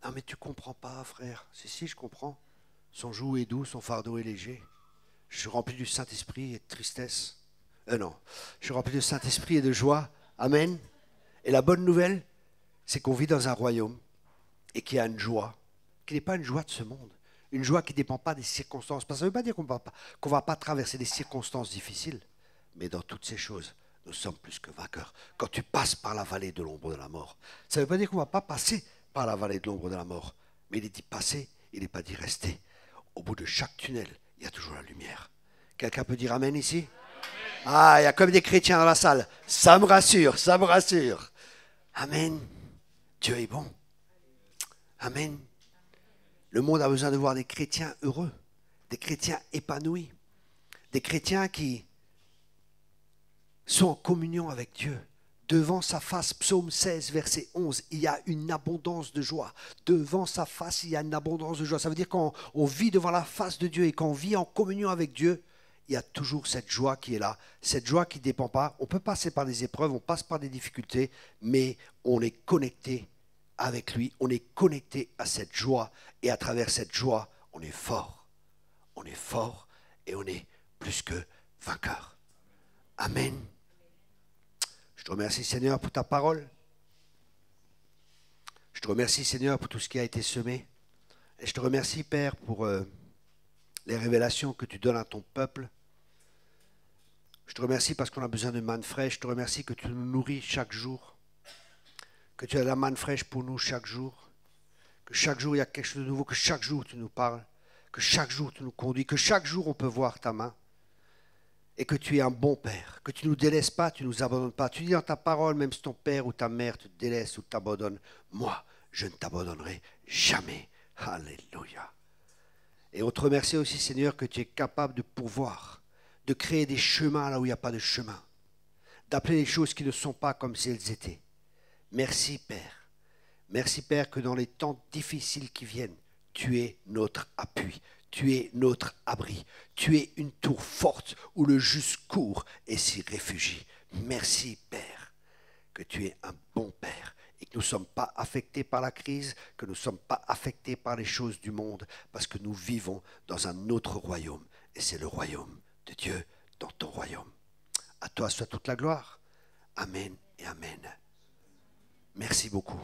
S1: Non mais tu ne comprends pas, frère. Si, je comprends. Son joug est doux, son fardeau est léger. Je suis rempli du Saint-Esprit et de tristesse. Non, je suis rempli de Saint-Esprit et de joie. Amen. Et la bonne nouvelle, c'est qu'on vit dans un royaume et qu'il y a une joie, qui n'est pas une joie de ce monde. Une joie qui ne dépend pas des circonstances. Parce que ça ne veut pas dire qu'on ne va pas traverser des circonstances difficiles. Mais dans toutes ces choses, nous sommes plus que vainqueurs. Quand tu passes par la vallée de l'ombre de la mort, ça ne veut pas dire qu'on ne va pas passer par la vallée de l'ombre de la mort. Mais il est dit passer, il n'est pas dit rester. Au bout de chaque tunnel, il y a toujours la lumière. Quelqu'un peut dire amen ici? Ah, il y a comme des chrétiens dans la salle. Ça me rassure, ça me rassure. Amen. Dieu est bon. Amen. Le monde a besoin de voir des chrétiens heureux, des chrétiens épanouis, des chrétiens qui sont en communion avec Dieu. Devant sa face, psaume 16, verset 11, il y a une abondance de joie. Devant sa face, il y a une abondance de joie. Ça veut dire quand on vit devant la face de Dieu et qu'on vit en communion avec Dieu, il y a toujours cette joie qui est là, cette joie qui ne dépend pas. On peut passer par des épreuves, on passe par des difficultés, mais on est connecté avec lui, on est connecté à cette joie, et à travers cette joie, on est fort. On est fort et on est plus que vainqueur. Amen. Je te remercie, Seigneur, pour ta parole. Je te remercie, Seigneur, pour tout ce qui a été semé. Et je te remercie, Père, pour les révélations que tu donnes à ton peuple. Je te remercie parce qu'on a besoin de manne fraîche. Je te remercie que tu nous nourris chaque jour. Que tu as la manne fraîche pour nous chaque jour. Que chaque jour, il y a quelque chose de nouveau. Que chaque jour, tu nous parles. Que chaque jour, tu nous conduis. Que chaque jour, on peut voir ta main. Et que tu es un bon Père. Que tu ne nous délaisses pas, tu ne nous abandonnes pas. Tu dis dans ta parole, même si ton père ou ta mère te délaisse ou t'abandonne, moi, je ne t'abandonnerai jamais. Alléluia. Et on te remercie aussi, Seigneur, que tu es capable de pourvoir, de créer des chemins là où il n'y a pas de chemin, d'appeler les choses qui ne sont pas comme si elles étaient. Merci, Père. Merci, Père, que dans les temps difficiles qui viennent, tu es notre appui, tu es notre abri, tu es une tour forte où le juste court et s'y réfugie. Merci, Père, que tu es un bon Père. Et que nous ne sommes pas affectés par la crise, que nous ne sommes pas affectés par les choses du monde, parce que nous vivons dans un autre royaume. Et c'est le royaume de Dieu dans ton royaume. À toi soit toute la gloire. Amen et amen. Merci beaucoup.